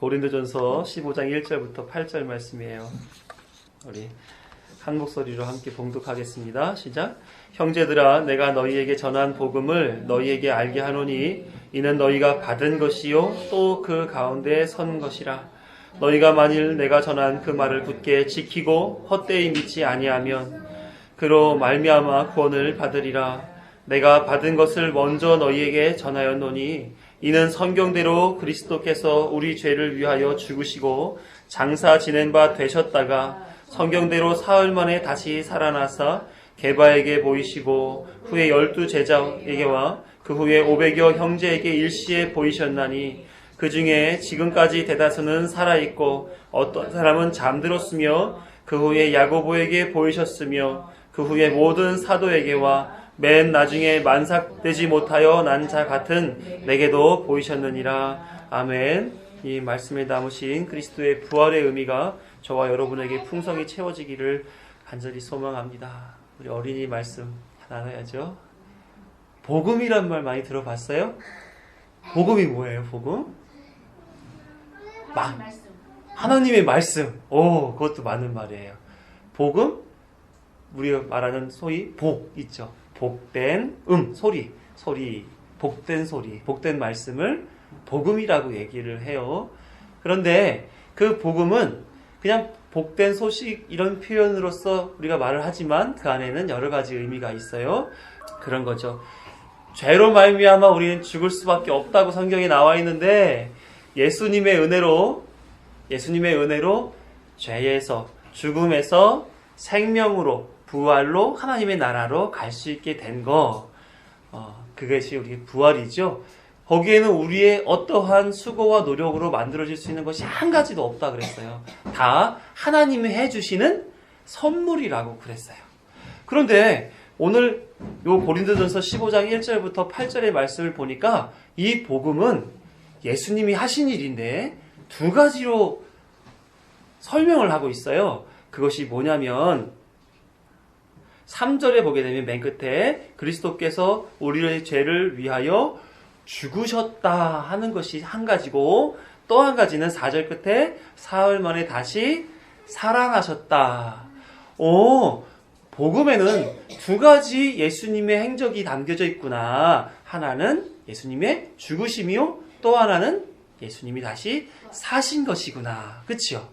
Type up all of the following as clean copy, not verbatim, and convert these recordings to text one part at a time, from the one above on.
고린도전서 15장 1절부터 8절 말씀이에요. 우리 한 목소리로 함께 봉독하겠습니다. 시작. 형제들아, 내가 너희에게 전한 복음을 너희에게 알게 하노니 이는 너희가 받은 것이요 또 그 가운데 선 것이라. 너희가 만일 내가 전한 그 말을 굳게 지키고 헛되이 믿지 아니하면 그로 말미암아 구원을 받으리라. 내가 받은 것을 먼저 너희에게 전하였노니 이는 성경대로 그리스도께서 우리 죄를 위하여 죽으시고 장사 지낸 바 되셨다가 성경대로 사흘 만에 다시 살아나사 게바에게 보이시고 후에 12 제자에게와 그 후에 500여 형제에게 일시에 보이셨나니 그 중에 지금까지 대다수는 살아있고 어떤 사람은 잠들었으며 그 후에 야고보에게 보이셨으며 그 후에 모든 사도에게와 맨 나중에 만삭되지 못하여 난 자 같은 내게도 보이셨느니라. 아멘. 이 말씀에 담으신 그리스도의 부활의 의미가 저와 여러분에게 풍성히 채워지기를 간절히 소망합니다. 우리 어린이 말씀 나눠야죠. 복음이란 말 많이 들어봤어요? 복음이 뭐예요? 복음? 하나님의 말씀. 오, 그것도 맞는 말이에요. 복음? 우리가 말하는 소위 복 있죠. 복된 소리, 복된 소리, 복된 말씀을 복음이라고 얘기를 해요. 그런데 그 복음은 그냥 복된 소식 이런 표현으로서 우리가 말을 하지만 그 안에는 여러 가지 의미가 있어요. 그런 거죠. 죄로 말미암아 우리는 죽을 수밖에 없다고 성경에 나와 있는데 예수님의 은혜로 죄에서 죽음에서 생명으로 부활로 하나님의 나라로 갈 수 있게 된 거, 그것이 우리의 부활이죠. 거기에는 우리의 어떠한 수고와 노력으로 만들어질 수 있는 것이 한 가지도 없다 그랬어요. 다 하나님이 해주시는 선물이라고 그랬어요. 그런데 오늘 요 고린도전서 15장 1절부터 8절의 말씀을 보니까 이 복음은 예수님이 하신 일인데 두 가지로 설명을 하고 있어요. 그것이 뭐냐면 3절에 보게 되면 맨 끝에 그리스도께서 우리의 죄를 위하여 죽으셨다 하는 것이 한 가지고 또 한 가지는 4절 끝에 사흘 만에 다시 살아나셨다. 복음에는 두 가지 예수님의 행적이 담겨져 있구나. 하나는 예수님의 죽으심이요 또 하나는 예수님이 다시 사신 것이구나. 그렇죠?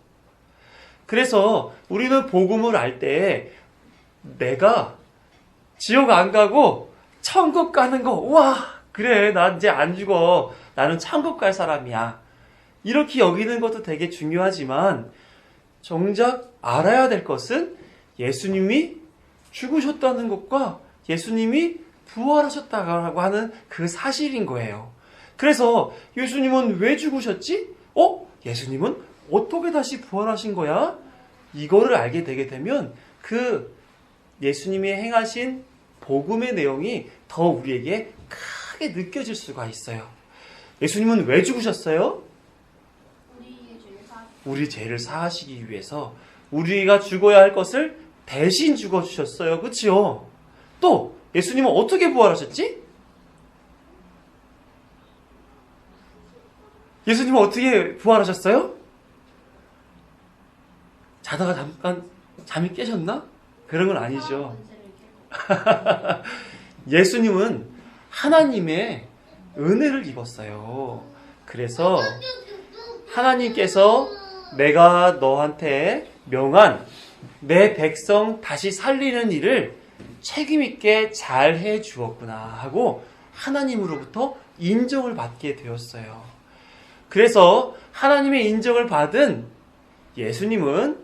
그래서 우리는 복음을 알 때 내가 지옥 안 가고 천국 가는 거, 우와, 그래, 나 이제 안 죽어. 나는 천국 갈 사람이야. 이렇게 여기는 것도 되게 중요하지만 정작 알아야 될 것은 예수님이 죽으셨다는 것과 예수님이 부활하셨다고 하는 그 사실인 거예요. 그래서 예수님은 왜 죽으셨지? 예수님은 어떻게 다시 부활하신 거야? 이거를 알게 되게 되면 그 예수님이 행하신 복음의 내용이 더 우리에게 크게 느껴질 수가 있어요. 예수님은 왜 죽으셨어요? 우리 죄를 사하시기 위해서 우리가 죽어야 할 것을 대신 죽어주셨어요. 그렇죠? 또 예수님은 어떻게 부활하셨지? 예수님은 어떻게 부활하셨어요? 자다가 잠깐 잠이 깨셨나? 그런 건 아니죠. 예수님은 하나님의 은혜를 입었어요. 그래서 하나님께서 내가 너한테 명한 내 백성 다시 살리는 일을 책임있게 잘 해주었구나 하고 하나님으로부터 인정을 받게 되었어요. 그래서 하나님의 인정을 받은 예수님은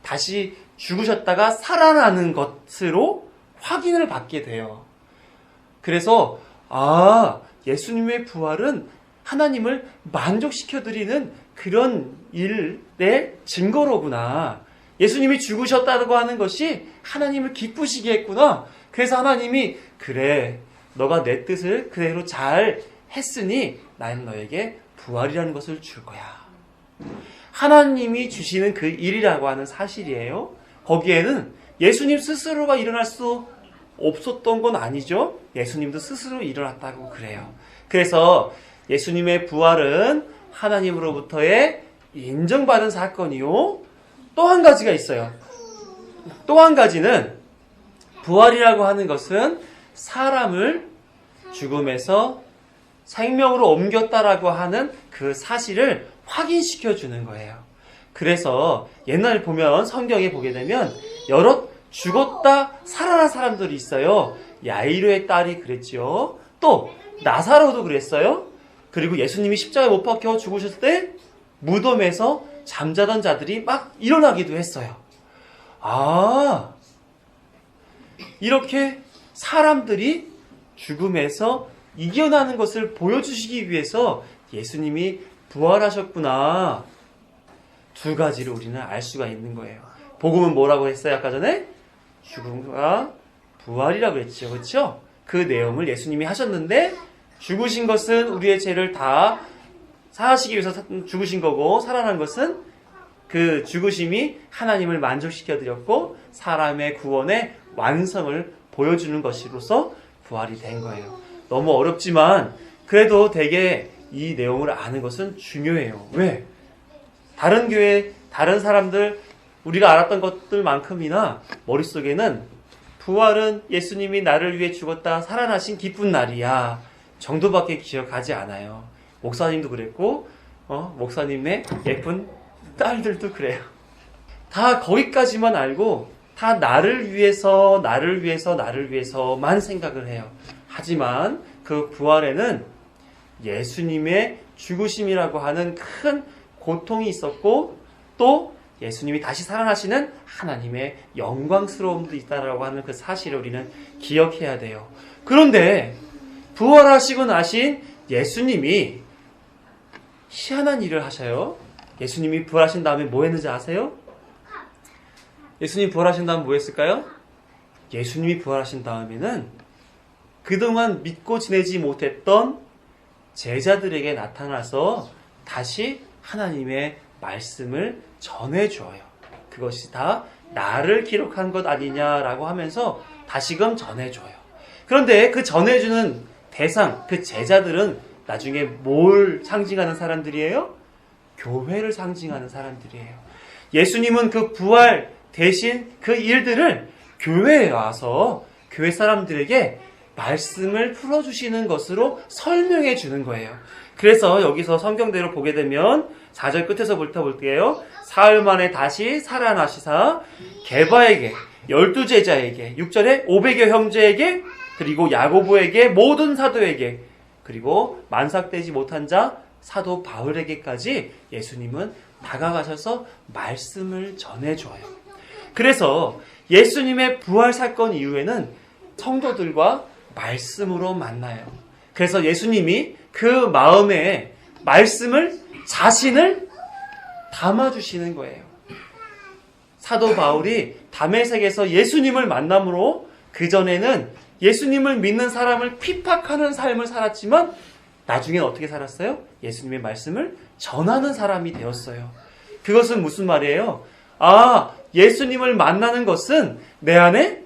다시 죽으셨다가 살아나는 것으로 확인을 받게 돼요. 그래서 예수님의 부활은 하나님을 만족시켜드리는 그런 일의 증거로구나. 예수님이 죽으셨다고 하는 것이 하나님을 기쁘시게 했구나. 그래서 하나님이 그래, 너가 내 뜻을 그대로 잘 했으니 나는 너에게 부활이라는 것을 줄 거야. 하나님이 주시는 그 일이라고 하는 사실이에요. 거기에는 예수님 스스로가 일어날 수 없었던 건 아니죠. 예수님도 스스로 일어났다고 그래요. 그래서 예수님의 부활은 하나님으로부터의 인정받은 사건이요. 또 한 가지가 있어요. 또 한 가지는 부활이라고 하는 것은 사람을 죽음에서 생명으로 옮겼다라고 하는 그 사실을 확인시켜 주는 거예요. 그래서 옛날에 보면 성경에 보게 되면 여러 죽었다 살아난 사람들이 있어요. 야이로의 딸이 그랬죠. 또 나사로도 그랬어요. 그리고 예수님이 십자가에 못 박혀 죽으셨을 때 무덤에서 잠자던 자들이 막 일어나기도 했어요. 아, 이렇게 사람들이 죽음에서 이겨나는 것을 보여주시기 위해서 예수님이 부활하셨구나. 두 가지를 우리는 알 수가 있는 거예요. 복음은 뭐라고 했어요? 아까 전에 죽음과 부활이라고 했죠. 그렇죠? 그 내용을 예수님이 하셨는데 죽으신 것은 우리의 죄를 다 사하시기 위해서 죽으신 거고, 살아난 것은 그 죽으심이 하나님을 만족시켜 드렸고 사람의 구원의 완성을 보여주는 것으로서 부활이 된 거예요. 너무 어렵지만 그래도 되게 이 내용을 아는 것은 중요해요. 왜? 다른 교회, 다른 사람들 우리가 알았던 것들만큼이나 머릿속에는 부활은 예수님이 나를 위해 죽었다 살아나신 기쁜 날이야 정도밖에 기억하지 않아요. 목사님도 그랬고 목사님의 예쁜 딸들도 그래요. 다 거기까지만 알고 다 나를 위해서만 생각을 해요. 하지만 그 부활에는 예수님의 죽으심이라고 하는 큰 고통이 있었고 또 예수님이 다시 살아나시는 하나님의 영광스러움도 있다라고 하는 그 사실을 우리는 기억해야 돼요. 그런데 부활하시고 나신 예수님이 희한한 일을 하셔요. 예수님이 부활하신 다음에 뭐 했는지 아세요? 예수님이 부활하신 다음에 뭐 했을까요? 예수님이 부활하신 다음에는 그동안 믿고 지내지 못했던 제자들에게 나타나서 다시 하나님의 말씀을 전해줘요. 그것이 다 나를 기록한 것 아니냐라고 하면서 다시금 전해줘요. 그런데 그 전해주는 대상, 그 제자들은 나중에 뭘 상징하는 사람들이에요? 교회를 상징하는 사람들이에요. 예수님은 그 부활 대신 그 일들을 교회에 와서 교회 사람들에게 말씀을 풀어주시는 것으로 설명해 주는 거예요. 그래서 여기서 성경대로 보게 되면 4절 끝에서부터 볼게요. 사흘 만에 다시 살아나시사 게바에게 12제자에게 6절에 500여 형제에게 그리고 야고보에게 모든 사도에게 그리고 만삭되지 못한 자 사도 바울에게까지 예수님은 다가가셔서 말씀을 전해줘요. 그래서 예수님의 부활 사건 이후에는 성도들과 말씀으로 만나요. 그래서 예수님이 그 마음에 말씀을 자신을 담아주시는 거예요. 사도 바울이 다메섹에서 예수님을 만남으로 그전에는 예수님을 믿는 사람을 핍박하는 삶을 살았지만 나중엔 어떻게 살았어요? 예수님의 말씀을 전하는 사람이 되었어요. 그것은 무슨 말이에요? 아, 예수님을 만나는 것은 내 안에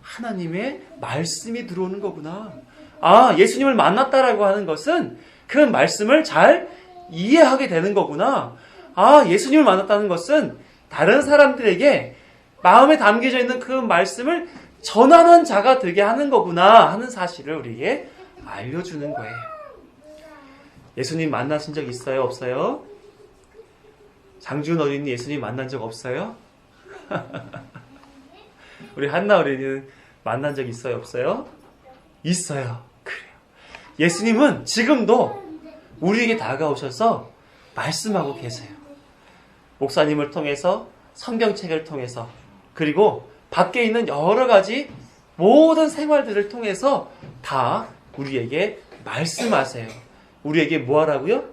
하나님의 말씀이 들어오는 거구나. 아, 예수님을 만났다라고 하는 것은 그 말씀을 잘 이해하게 되는 거구나. 아, 예수님을 만났다는 것은 다른 사람들에게 마음에 담겨져 있는 그 말씀을 전하는 자가 되게 하는 거구나 하는 사실을 우리에게 알려주는 거예요. 예수님 만나신 적 있어요? 없어요? 장준 어린이 예수님 만난 적 없어요? 우리 한나 어린이는 만난 적 있어요? 없어요? 있어요. 그래요. 예수님은 지금도 우리에게 다가오셔서 말씀하고 계세요. 목사님을 통해서, 성경책을 통해서, 그리고 밖에 있는 여러 가지 모든 생활들을 통해서 다 우리에게 말씀하세요. 우리에게 뭐 하라고요?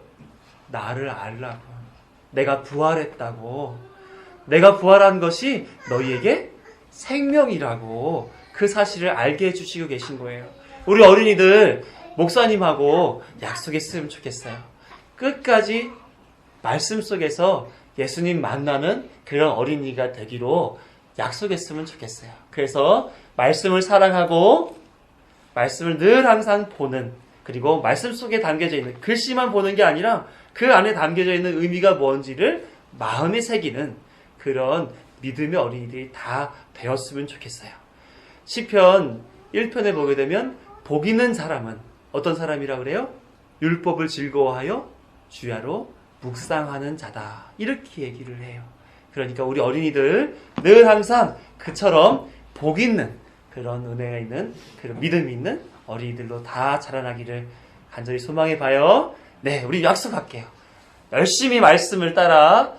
나를 알라고. 내가 부활했다고. 내가 부활한 것이 너희에게 생명이라고 그 사실을 알게 해주시고 계신 거예요. 우리 어린이들 목사님하고 약속했으면 좋겠어요. 끝까지 말씀 속에서 예수님 만나는 그런 어린이가 되기로 약속했으면 좋겠어요. 그래서 말씀을 사랑하고 말씀을 늘 항상 보는 그리고 말씀 속에 담겨져 있는 글씨만 보는 게 아니라 그 안에 담겨져 있는 의미가 뭔지를 마음에 새기는 그런 믿음의 어린이들이 다 되었으면 좋겠어요. 시편 1편에 보게 되면 복 있는 사람은 어떤 사람이라 그래요? 율법을 즐거워하여 주야로 묵상하는 자다. 이렇게 얘기를 해요. 그러니까 우리 어린이들 늘 항상 그처럼 복 있는 그런 은혜가 있는 그런 믿음이 있는 어린이들로 다 자라나기를 간절히 소망해 봐요. 네, 우리 약속할게요. 열심히 말씀을 따라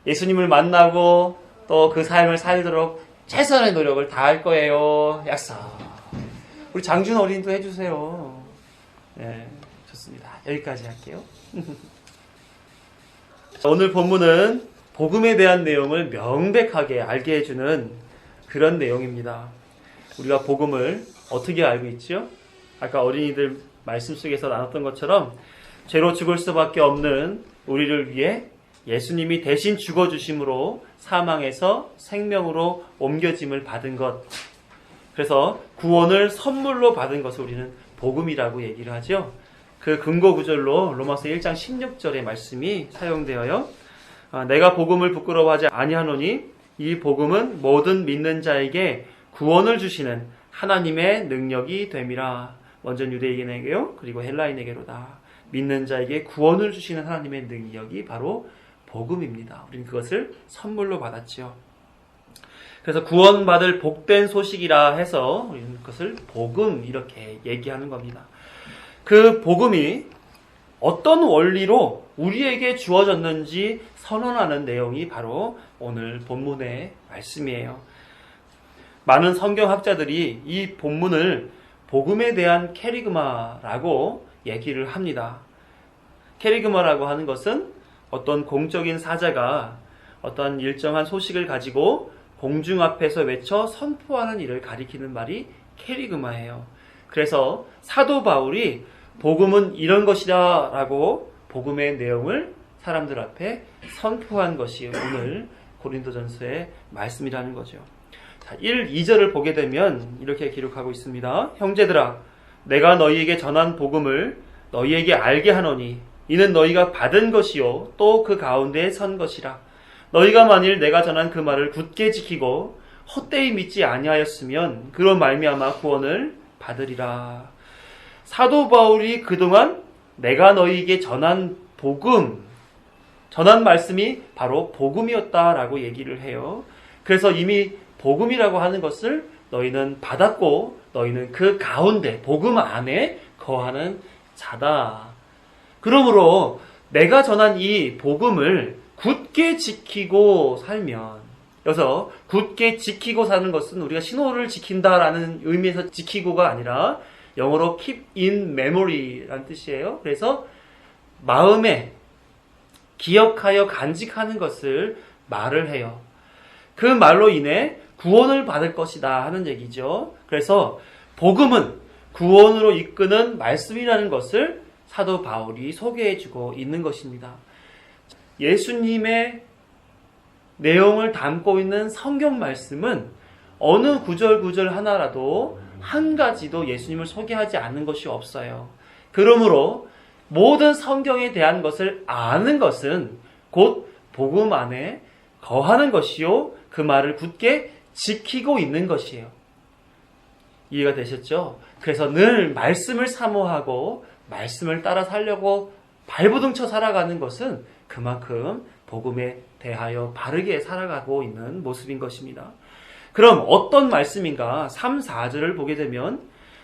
예수님을 만나고 또 그 삶을 살도록 최선의 노력을 다할 거예요. 약속. 우리 장준 어린이도 해주세요. 네, 좋습니다. 여기까지 할게요. 오늘 본문은 복음에 대한 내용을 명백하게 알게 해주는 그런 내용입니다. 우리가 복음을 어떻게 알고 있죠? 아까 어린이들 말씀 속에서 나눴던 것처럼 죄로 죽을 수밖에 없는 우리를 위해 예수님이 대신 죽어주심으로 사망에서 생명으로 옮겨짐을 받은 것. 그래서 구원을 선물로 받은 것을 우리는 복음이라고 얘기를 하죠. 그 근거 구절로 로마서 1장 16절의 말씀이 사용되어요. 내가 복음을 부끄러워하지 아니하노니 이 복음은 모든 믿는 자에게 구원을 주시는 하나님의 능력이 됨이라. 먼저 유대인에게요, 그리고 헬라인에게로다. 믿는 자에게 구원을 주시는 하나님의 능력이 바로 복음입니다. 우리는 그것을 선물로 받았지요. 그래서 구원받을 복된 소식이라 해서 우리는 그것을 복음 이렇게 얘기하는 겁니다. 그 복음이 어떤 원리로 우리에게 주어졌는지 선언하는 내용이 바로 오늘 본문의 말씀이에요. 많은 성경학자들이 이 본문을 복음에 대한 캐리그마라고 얘기를 합니다. 캐리그마라고 하는 것은 어떤 공적인 사자가 어떤 일정한 소식을 가지고 공중 앞에서 외쳐 선포하는 일을 가리키는 말이 캐리그마예요. 그래서 사도 바울이 복음은 이런 것이다 라고 복음의 내용을 사람들 앞에 선포한 것이 오늘 고린도전서의 말씀이라는 거죠. 자, 1, 2절을 보게 되면 이렇게 기록하고 있습니다. 형제들아, 내가 너희에게 전한 복음을 너희에게 알게 하노니 이는 너희가 받은 것이요 또 그 가운데에 선 것이라. 너희가 만일 내가 전한 그 말을 굳게 지키고 헛되이 믿지 아니하였으면 그로 말미암아 구원을 받으리라. 사도 바울이 그동안 내가 너희에게 전한 복음, 전한 말씀이 바로 복음이었다라고 얘기를 해요. 그래서 이미 복음이라고 하는 것을 너희는 받았고 너희는 그 가운데 복음 안에 거하는 자다. 그러므로 내가 전한 이 복음을 굳게 지키고 살면, 여기서 굳게 지키고 사는 것은 우리가 신호를 지킨다라는 의미에서 지키고가 아니라 영어로 keep in memory라는 뜻이에요. 그래서 마음에 기억하여 간직하는 것을 말을 해요. 그 말로 인해 구원을 받을 것이다 하는 얘기죠. 그래서 복음은 구원으로 이끄는 말씀이라는 것을 사도 바울이 소개해주고 있는 것입니다. 예수님의 내용을 담고 있는 성경 말씀은 어느 구절 하나라도 한 가지도 예수님을 소개하지 않는 것이 없어요. 그러므로 모든 성경에 대한 것을 아는 것은 곧 복음 안에 거하는 것이요 그 말을 굳게 지키고 있는 것이에요. 이해가 되셨죠? 그래서 늘 말씀을 사모하고 말씀을 따라 살려고 발부둥쳐 살아가는 것은 그만큼 복음에 대하여 바르게 살아가고 있는 모습인 것입니다. 그럼 어떤 말씀인가? 3, 4절을 보게 되면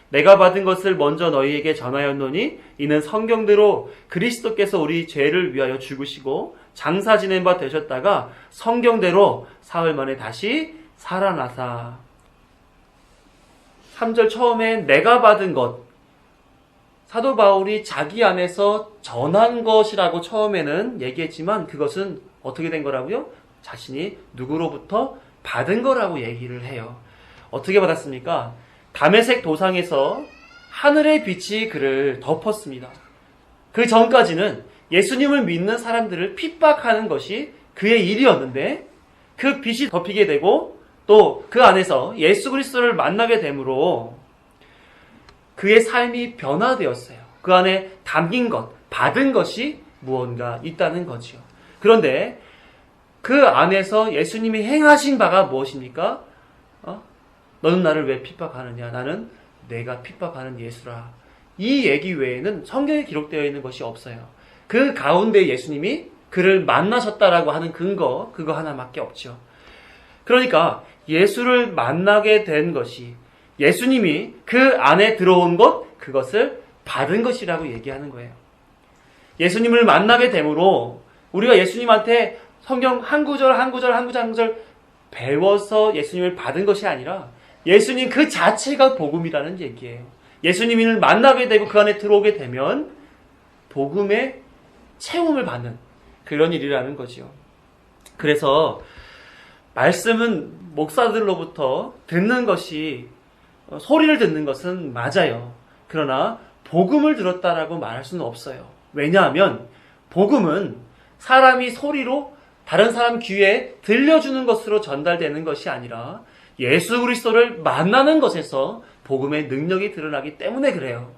내가 받은 것을 먼저 너희에게 전하였노니 이는 성경대로 그리스도께서 우리 죄를 위하여 죽으시고 장사 지낸 바 되셨다가 성경대로 사흘 만에 다시 살아나사. 3절 처음에 내가 받은 것, 사도 바울이 자기 안에서 전한 것이라고 처음에는 얘기했지만 그것은 어떻게 된 거라고요? 자신이 누구로부터 받은 거라고 얘기를 해요. 어떻게 받았습니까? 다메섹 도상에서 하늘의 빛이 그를 덮었습니다. 그 전까지는 예수님을 믿는 사람들을 핍박하는 것이 그의 일이었는데 그 빛이 덮이게 되고 또 그 안에서 예수 그리스도를 만나게 되므로 그의 삶이 변화되었어요. 그 안에 담긴 것, 받은 것이 무언가 있다는 거지요. 그런데 그 안에서 예수님이 행하신 바가 무엇입니까? 너는 나를 왜 핍박하느냐? 나는 내가 핍박하는 예수라. 이 얘기 외에는 성경에 기록되어 있는 것이 없어요. 그 가운데 예수님이 그를 만나셨다라고 하는 근거, 그거 하나밖에 없죠. 그러니까 예수를 만나게 된 것이, 예수님이 그 안에 들어온 것, 그것을 받은 것이라고 얘기하는 거예요. 예수님을 만나게 됨으로 우리가 예수님한테 성경 한 구절 한 구절 한 구절 한 구절 배워서 예수님을 받은 것이 아니라 예수님 그 자체가 복음이라는 얘기예요. 예수님을 만나게 되고 그 안에 들어오게 되면 복음의 체험을 받는 그런 일이라는 거죠. 그래서 말씀은 목사들로부터 듣는 것이, 소리를 듣는 것은 맞아요. 그러나 복음을 들었다라고 말할 수는 없어요. 왜냐하면 복음은 사람이 소리로 다른 사람 귀에 들려주는 것으로 전달되는 것이 아니라 예수 그리스도를 만나는 것에서 복음의 능력이 드러나기 때문에 그래요.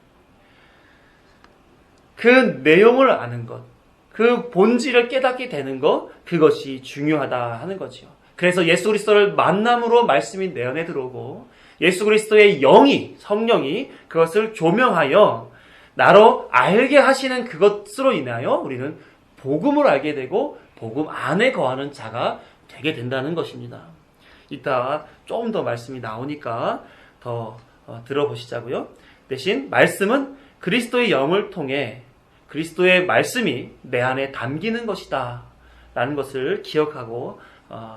그 내용을 아는 것, 그 본질을 깨닫게 되는 것, 그것이 중요하다 하는 거죠. 그래서 예수 그리스도를 만남으로 말씀이 내 안에 들어오고 예수 그리스도의 영이, 성령이 그것을 조명하여 나로 알게 하시는 그것으로 인하여 우리는 복음을 알게 되고 복음 안에 거하는 자가 되게 된다는 것입니다. 이따 조금 더 말씀이 나오니까 더 들어보시자고요. 대신 말씀은 그리스도의 영을 통해 그리스도의 말씀이 내 안에 담기는 것이다 라는 것을 기억하고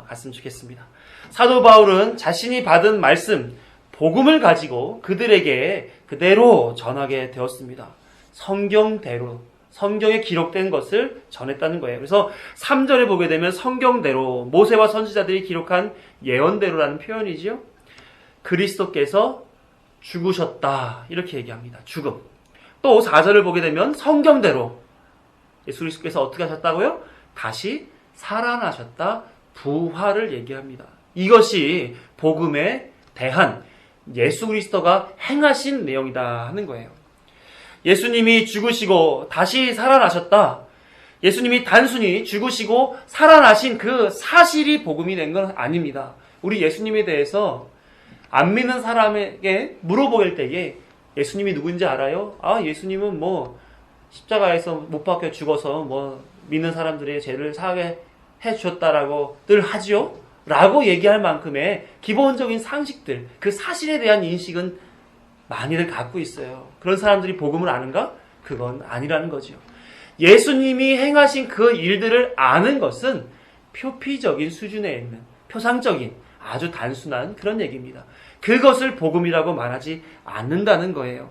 갔으면 좋겠습니다. 사도 바울은 자신이 받은 말씀, 복음을 가지고 그들에게 그대로 전하게 되었습니다. 성경대로, 성경에 기록된 것을 전했다는 거예요. 그래서 3절에 보게 되면 성경대로, 모세와 선지자들이 기록한 예언대로라는 표현이지요. 그리스도께서 죽으셨다 이렇게 얘기합니다. 죽음. 또 4절을 보게 되면 성경대로, 예수 그리스도께서 어떻게 하셨다고요? 다시 살아나셨다, 부활을 얘기합니다. 이것이 복음에 대한 예수 그리스도가 행하신 내용이다 하는 거예요. 예수님이 죽으시고 다시 살아나셨다. 예수님이 단순히 죽으시고 살아나신 그 사실이 복음이 된 건 아닙니다. 우리 예수님에 대해서 안 믿는 사람에게 물어볼 때에 예수님이 누구인지 알아요? 예수님은 십자가에서 못 박혀 죽어서 믿는 사람들의 죄를 사하게 해주셨다라고 늘 하지요? 라고 얘기할 만큼의 기본적인 상식들, 그 사실에 대한 인식은 많이들 갖고 있어요. 그런 사람들이 복음을 아는가? 그건 아니라는 거죠. 예수님이 행하신 그 일들을 아는 것은 표피적인 수준에 있는, 표상적인, 아주 단순한 그런 얘기입니다. 그것을 복음이라고 말하지 않는다는 거예요.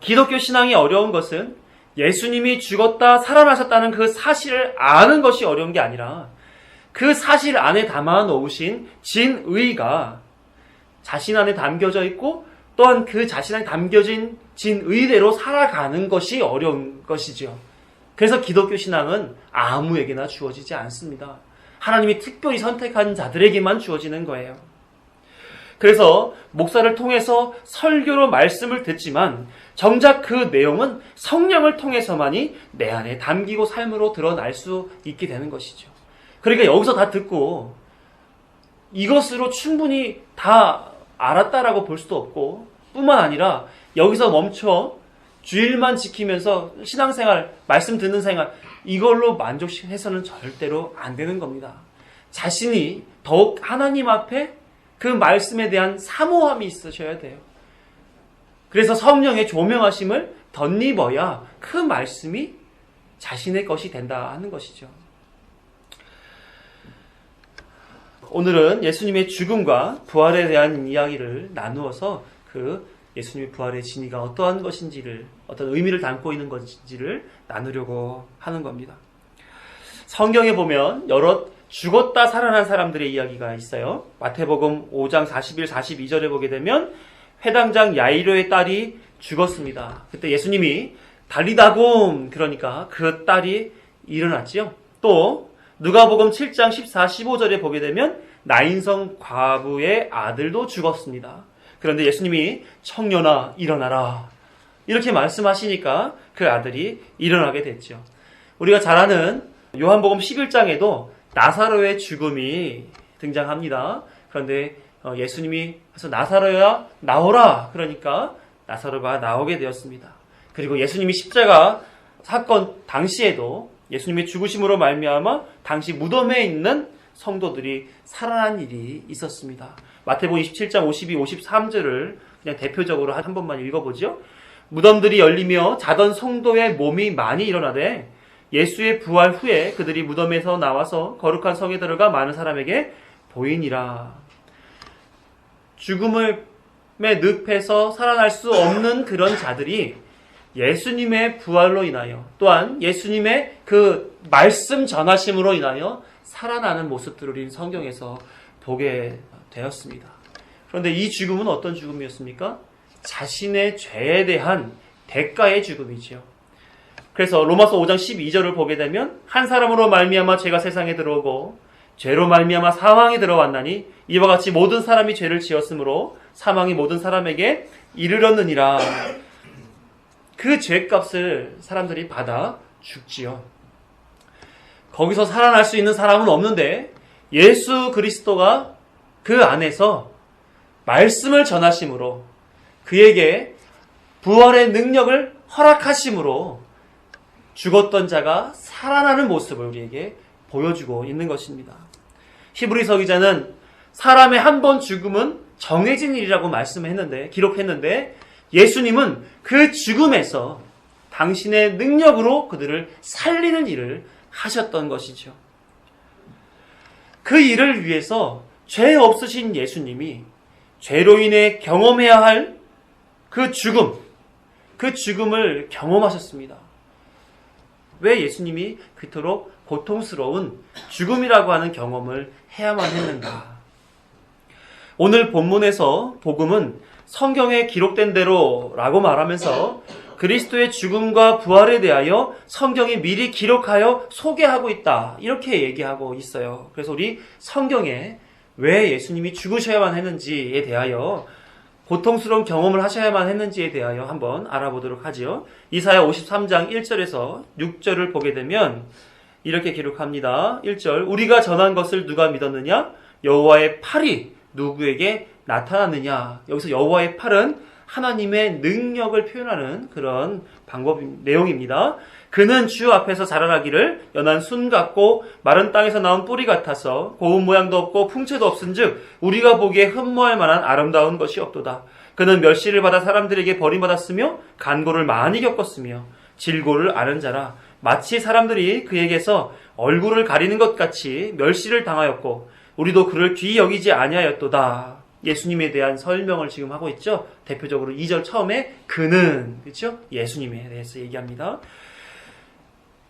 기독교 신앙이 어려운 것은 예수님이 죽었다 살아나셨다는 그 사실을 아는 것이 어려운 게 아니라 그 사실 안에 담아 놓으신 진의가 자신 안에 담겨져 있고 또한 그 자신 안에 담겨진 진의대로 살아가는 것이 어려운 것이죠. 그래서 기독교 신앙은 아무에게나 주어지지 않습니다. 하나님이 특별히 선택한 자들에게만 주어지는 거예요. 그래서 목사를 통해서 설교로 말씀을 듣지만 정작 그 내용은 성령을 통해서만이 내 안에 담기고 삶으로 드러날 수 있게 되는 것이죠. 그러니까 여기서 다 듣고 이것으로 충분히 다 알았다라고 볼 수도 없고, 뿐만 아니라 여기서 멈춰 주일만 지키면서 신앙생활, 말씀 듣는 생활, 이걸로 만족해서는 절대로 안 되는 겁니다. 자신이 더욱 하나님 앞에 그 말씀에 대한 사모함이 있으셔야 돼요. 그래서 성령의 조명하심을 덧입어야 그 말씀이 자신의 것이 된다 하는 것이죠. 오늘은 예수님의 죽음과 부활에 대한 이야기를 나누어서 그 예수님의 부활의 진리가 어떠한 것인지를, 어떤 의미를 담고 있는 것인지를 나누려고 하는 겁니다. 성경에 보면 여러 죽었다 살아난 사람들의 이야기가 있어요. 마태복음 5장 41, 42절에 보게 되면 회당장 야이로의 딸이 죽었습니다. 그때 예수님이 달리다곰, 그러니까 그 딸이 일어났지요. 또 누가복음 7장 14, 15절에 보게 되면 나인성 과부의 아들도 죽었습니다. 그런데 예수님이 청년아 일어나라 이렇게 말씀하시니까 그 아들이 일어나게 됐죠. 우리가 잘 아는 요한복음 11장에도 나사로의 죽음이 등장합니다. 그런데 예수님이 그래서 나사로야 나오라 그러니까 나사로가 나오게 되었습니다. 그리고 예수님이 십자가 사건 당시에도 예수님의 죽으심으로 말미암아 당시 무덤에 있는 성도들이 살아난 일이 있었습니다. 마태복음 27장 52, 53절을 그냥 대표적으로 한 번만 읽어보죠. 무덤들이 열리며 자던 성도의 몸이 많이 일어나되 예수의 부활 후에 그들이 무덤에서 나와서 거룩한 성에 들어가 많은 사람에게 보이니라. 죽음의 늪에서 살아날 수 없는 그런 자들이 예수님의 부활로 인하여 또한 예수님의 그 말씀 전하심으로 인하여 살아나는 모습들을 우리는 성경에서 보게 되었습니다. 그런데 이 죽음은 어떤 죽음이었습니까? 자신의 죄에 대한 대가의 죽음이지요. 그래서 로마서 5장 12절을 보게 되면 한 사람으로 말미암아 죄가 세상에 들어오고 죄로 말미암아 사망이 들어왔나니 이와 같이 모든 사람이 죄를 지었으므로 사망이 모든 사람에게 이르렀느니라. 그 죄값을 사람들이 받아 죽지요. 거기서 살아날 수 있는 사람은 없는데 예수 그리스도가 그 안에서 말씀을 전하심으로 그에게 부활의 능력을 허락하심으로 죽었던 자가 살아나는 모습을 우리에게 보여주고 있는 것입니다. 히브리서 기자는 사람의 한 번 죽음은 정해진 일이라고 기록했는데 예수님은 그 죽음에서 당신의 능력으로 그들을 살리는 일을 하셨던 것이죠. 그 일을 위해서 죄 없으신 예수님이 죄로 인해 경험해야 할 그 죽음을 경험하셨습니다. 왜 예수님이 그토록 고통스러운 죽음이라고 하는 경험을 해야만 했는가? 오늘 본문에서 복음은 성경에 기록된 대로라고 말하면서 그리스도의 죽음과 부활에 대하여 성경이 미리 기록하여 소개하고 있다. 이렇게 얘기하고 있어요. 그래서 우리 성경에 왜 예수님이 죽으셔야만 했는지에 대하여 고통스러운 경험을 하셔야만 했는지에 대하여 한번 알아보도록 하지요. 이사야 53장 1절에서 6절을 보게 되면 이렇게 기록합니다. 1절 우리가 전한 것을 누가 믿었느냐? 여호와의 팔이 누구에게 나타났느냐? 여기서 여호와의 팔은 하나님의 능력을 표현하는 그런 내용입니다. 그는 주 앞에서 자라나기를 연한 순 같고 마른 땅에서 나온 뿌리 같아서 고운 모양도 없고 풍채도 없은즉 우리가 보기에 흠모할 만한 아름다운 것이 없도다. 그는 멸시를 받아 사람들에게 버림받았으며 간고를 많이 겪었으며 질고를 앓은 자라. 마치 사람들이 그에게서 얼굴을 가리는 것 같이 멸시를 당하였고 우리도 그를 귀히 여기지 아니하였도다. 예수님에 대한 설명을 지금 하고 있죠. 대표적으로 2절 처음에 그는 그렇죠? 예수님에 대해서 얘기합니다.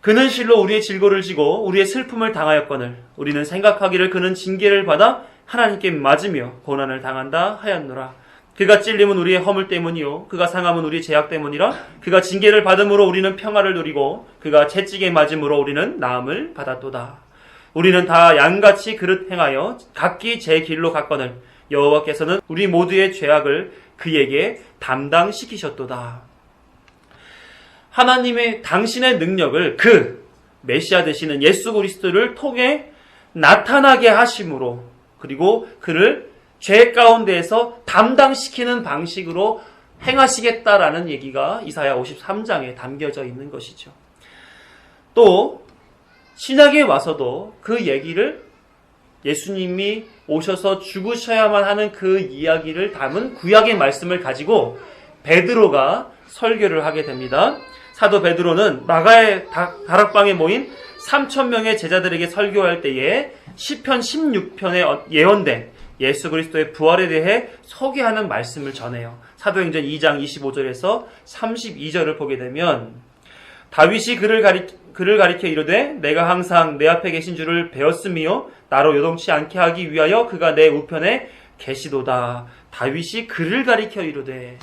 그는 실로 우리의 질고를 지고 우리의 슬픔을 당하였거늘 우리는 생각하기를 그는 징계를 받아 하나님께 맞으며 고난을 당한다 하였노라. 그가 찔림은 우리의 허물 때문이요 그가 상함은 우리의 죄악 때문이라. 그가 징계를 받음으로 우리는 평화를 누리고 그가 채찍에 맞음으로 우리는 나음을 받았도다. 우리는 다 양같이 그릇 행하여 각기 제 길로 갔거늘 여호와께서는 우리 모두의 죄악을 그에게 담당시키셨도다. 하나님의 당신의 능력을 그 메시아 되시는 예수 그리스도를 통해 나타나게 하심으로 그리고 그를 죄 가운데에서 담당시키는 방식으로 행하시겠다라는 얘기가 이사야 53장에 담겨져 있는 것이죠. 또 신약에 와서도 그 얘기를 예수님이 오셔서 죽으셔야만 하는 그 이야기를 담은 구약의 말씀을 가지고 베드로가 설교를 하게 됩니다. 사도 베드로는 마가의 다락방에 모인 3,000명의 제자들에게 설교할 때에 시편 16편에 예언된 예수 그리스도의 부활에 대해 소개하는 말씀을 전해요. 사도행전 2장 25절에서 32절을 보게 되면 다윗이 그를 가리켜 이르되 내가 항상 내 앞에 계신 줄을 배웠으며 나로 요동치 않게 하기 위하여 그가 내 우편에 계시도다. 다윗이 그를 가리켜 이르되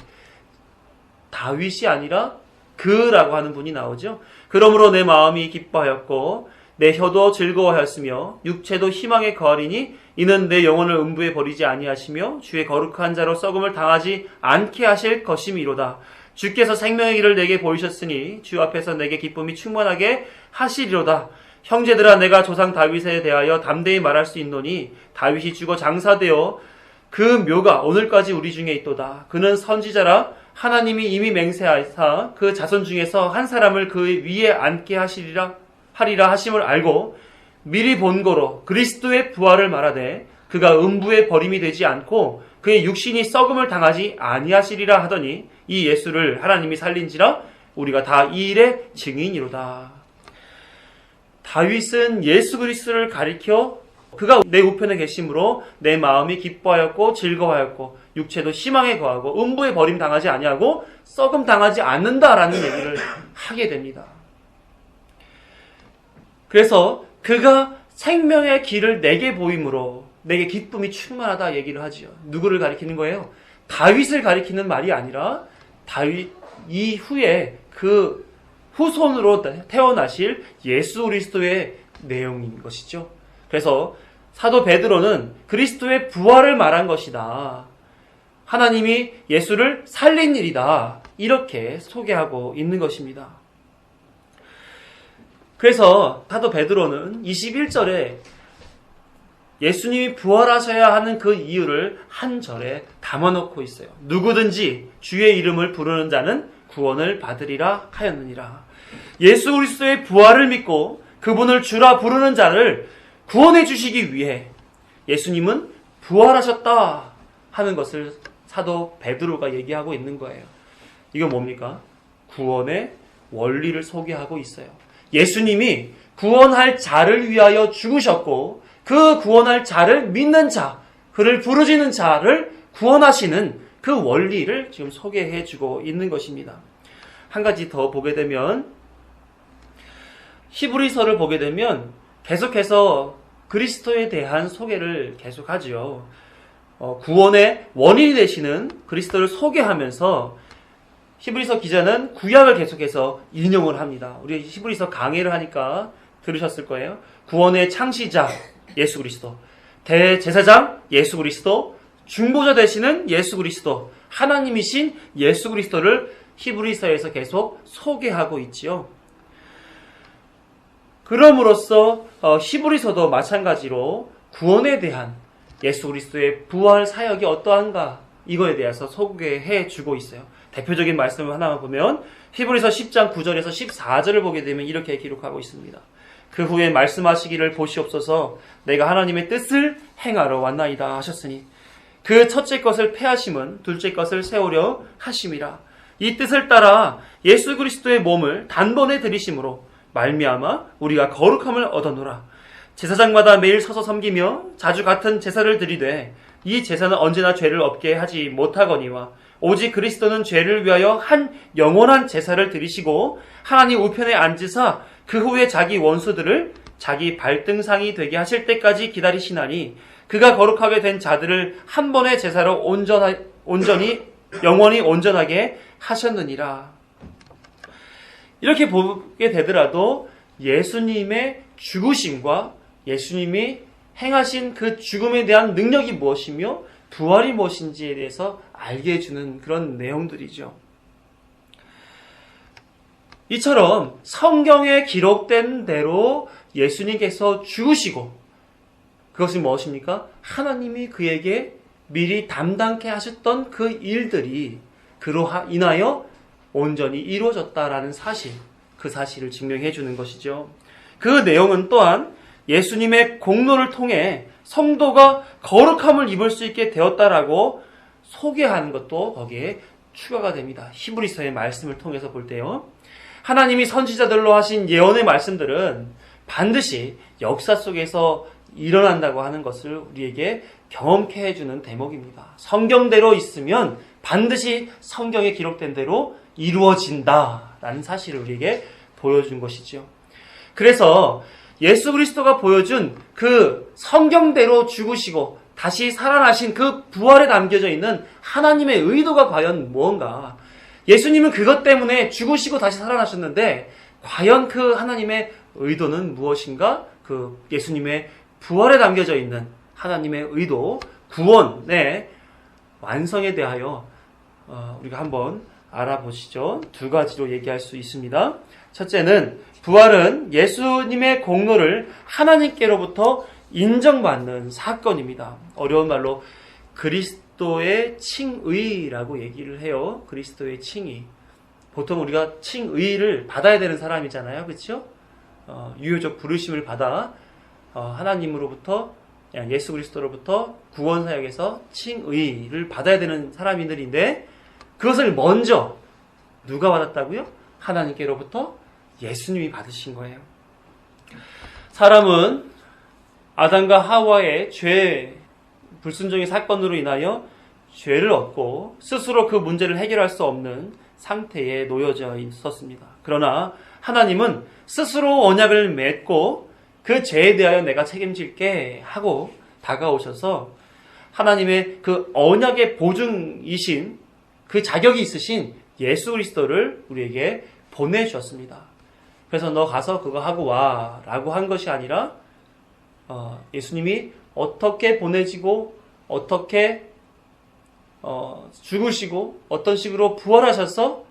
다윗이 아니라 그라고 하는 분이 나오죠. 그러므로 내 마음이 기뻐하였고 내 혀도 즐거워하였으며 육체도 희망에 거하리니 이는 내 영혼을 음부에 버리지 아니하시며 주의 거룩한 자로 썩음을 당하지 않게 하실 것임이로다. 주께서 생명의 길을 내게 보이셨으니 주 앞에서 내게 기쁨이 충만하게 하시리로다. 형제들아, 내가 조상 다윗에 대하여 담대히 말할 수 있노니 다윗이 죽어 장사되어 그 묘가 오늘까지 우리 중에 있도다. 그는 선지자라 하나님이 이미 맹세하사 그 자손 중에서 한 사람을 그 위에 앉게 하리라 하심을 알고 미리 본거로 그리스도의 부활을 말하되 그가 음부에 버림이 되지 않고 그의 육신이 썩음을 당하지 아니하시리라 하더니 이 예수를 하나님이 살린지라 우리가 다 이 일의 증인이로다. 다윗은 예수 그리스도를 가리켜 그가 내 우편에 계심으로 내 마음이 기뻐하였고 즐거워하였고 육체도 희망에 거하고 음부에 버림 당하지 아니하고 썩음 당하지 않는다라는 얘기를 하게 됩니다. 그래서 그가 생명의 길을 내게 보임으로 내게 기쁨이 충만하다 얘기를 하지요. 누구를 가리키는 거예요? 다윗을 가리키는 말이 아니라 다윗 이후에 그 후손으로 태어나실 예수 그리스도의 내용인 것이죠. 그래서 사도 베드로는 그리스도의 부활을 말한 것이다. 하나님이 예수를 살린 일이다. 이렇게 소개하고 있는 것입니다. 그래서 사도 베드로는 21절에 예수님이 부활하셔야 하는 그 이유를 한 절에 담아놓고 있어요. 누구든지 주의 이름을 부르는 자는 구원을 받으리라 하였느니라. 예수 그리스도의 부활을 믿고 그분을 주라 부르는 자를 구원해 주시기 위해 예수님은 부활하셨다 하는 것을 사도 베드로가 얘기하고 있는 거예요. 이거 뭡니까? 구원의 원리를 소개하고 있어요. 예수님이 구원할 자를 위하여 죽으셨고 그 구원할 자를 믿는 자, 그를 부르짖는 자를 구원하시는 그 원리를 지금 소개해 주고 있는 것입니다. 한 가지 더 보게 되면 히브리서를 보게 되면 계속해서 그리스도에 대한 소개를 계속하지요. 구원의 원인이 되시는 그리스도를 소개하면서 히브리서 기자는 구약을 계속해서 인용을 합니다. 우리 히브리서 강해를 하니까 들으셨을 거예요. 구원의 창시자 예수 그리스도, 대제사장 예수 그리스도, 중보자 되시는 예수 그리스도, 하나님이신 예수 그리스도를 히브리서에서 계속 소개하고 있지요. 그럼으로써 히브리서도 마찬가지로 구원에 대한 예수 그리스도의 부활 사역이 어떠한가 이거에 대해서 소개해 주고 있어요. 대표적인 말씀을 하나만 보면 히브리서 10장 9절에서 14절을 보게 되면 이렇게 기록하고 있습니다. 그 후에 말씀하시기를 보시옵소서 내가 하나님의 뜻을 행하러 왔나이다 하셨으니 그 첫째 것을 폐하심은 둘째 것을 세우려 하심이라. 이 뜻을 따라 예수 그리스도의 몸을 단번에 들이심으로 말미암아 우리가 거룩함을 얻어노라. 제사장마다 매일 서서 섬기며 자주 같은 제사를 드리되 이 제사는 언제나 죄를 없게 하지 못하거니와 오직 그리스도는 죄를 위하여 한 영원한 제사를 드리시고 하나님 우편에 앉으사 그 후에 자기 원수들을 자기 발등상이 되게 하실 때까지 기다리시나니 그가 거룩하게 된 자들을 한 번의 제사로 온전히 영원히 온전하게 하셨느니라. 이렇게 보게 되더라도 예수님의 죽으심과 예수님이 행하신 그 죽음에 대한 능력이 무엇이며 부활이 무엇인지에 대해서 알게 해주는 그런 내용들이죠. 이처럼 성경에 기록된 대로 예수님께서 죽으시고 그것이 무엇입니까? 하나님이 그에게 미리 담당케 하셨던 그 일들이 그로 인하여 온전히 이루어졌다라는 사실, 그 사실을 증명해 주는 것이죠. 그 내용은 또한 예수님의 공로를 통해 성도가 거룩함을 입을 수 있게 되었다라고 소개하는 것도 거기에 추가가 됩니다. 히브리서의 말씀을 통해서 볼 때요. 하나님이 선지자들로 하신 예언의 말씀들은 반드시 역사 속에서 일어난다고 하는 것을 우리에게 경험케 해주는 대목입니다. 성경대로 있으면 반드시 성경에 기록된 대로 이루어진다라는 사실을 우리에게 보여준 것이죠. 그래서 예수 그리스도가 보여준 그 성경대로 죽으시고 다시 살아나신 그 부활에 담겨져 있는 하나님의 의도가 과연 무언가? 예수님은 그것 때문에 죽으시고 다시 살아나셨는데 과연 그 하나님의 의도는 무엇인가? 그 예수님의 부활에 담겨져 있는 하나님의 의도, 구원의 완성에 대하여 우리가 한번 알아보시죠. 두 가지로 얘기할 수 있습니다. 첫째는 부활은 예수님의 공로를 하나님께로부터 인정받는 사건입니다. 어려운 말로 그리스도의 칭의라고 얘기를 해요. 그리스도의 칭의. 보통 우리가 칭의를 받아야 되는 사람이잖아요. 그렇죠? 유효적 부르심을 받아 하나님으로부터, 예수 그리스도로부터 구원 사역에서 칭의를 받아야 되는 사람들인데, 그것을 먼저 누가 받았다고요? 하나님께로부터 예수님이 받으신 거예요. 사람은 아담과 하와의 죄, 불순종의 사건으로 인하여 죄를 얻고 스스로 그 문제를 해결할 수 없는 상태에 놓여져 있었습니다. 그러나 하나님은 스스로 언약을 맺고 그 죄에 대하여 내가 책임질게 하고 다가오셔서 하나님의 그 언약의 보증이신, 그 자격이 있으신 예수 그리스도를 우리에게 보내주셨습니다. 그래서 너 가서 그거 하고 와 라고 한 것이 아니라 예수님이 어떻게 보내지고 어떻게 죽으시고 어떤 식으로 부활하셔서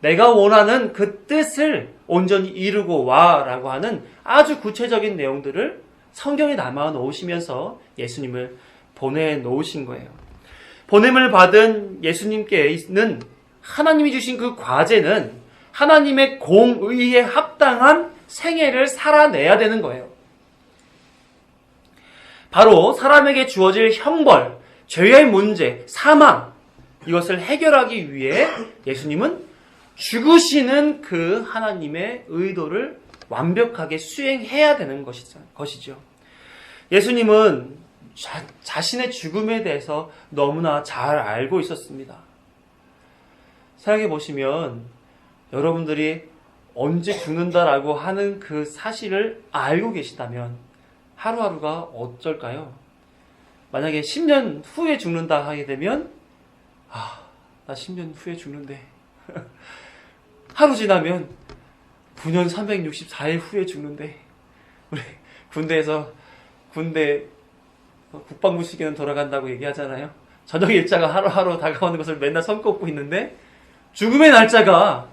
내가 원하는 그 뜻을 온전히 이루고 와 라고 하는 아주 구체적인 내용들을 성경에 남아 놓으시면서 예수님을 보내놓으신 거예요. 보냄을 받은 예수님께는 하나님이 주신 그 과제는 하나님의 공의에 합당한 생애를 살아내야 되는 거예요. 바로 사람에게 주어질 형벌, 죄의 문제, 사망, 이것을 해결하기 위해 예수님은 죽으시는 그 하나님의 의도를 완벽하게 수행해야 되는 것이죠. 예수님은 자신의 죽음에 대해서 너무나 잘 알고 있었습니다. 생각해 보시면 여러분들이 언제 죽는다라고 하는 그 사실을 알고 계시다면 하루하루가 어쩔까요? 만약에 10년 후에 죽는다 하게 되면 나 10년 후에 죽는데 하루 지나면 9년 364일 후에 죽는데 우리 군대 국방부 시기는 돌아간다고 얘기하잖아요. 저녁 일자가 하루하루 다가오는 것을 맨날 손꼽고 있는데 죽음의 날짜가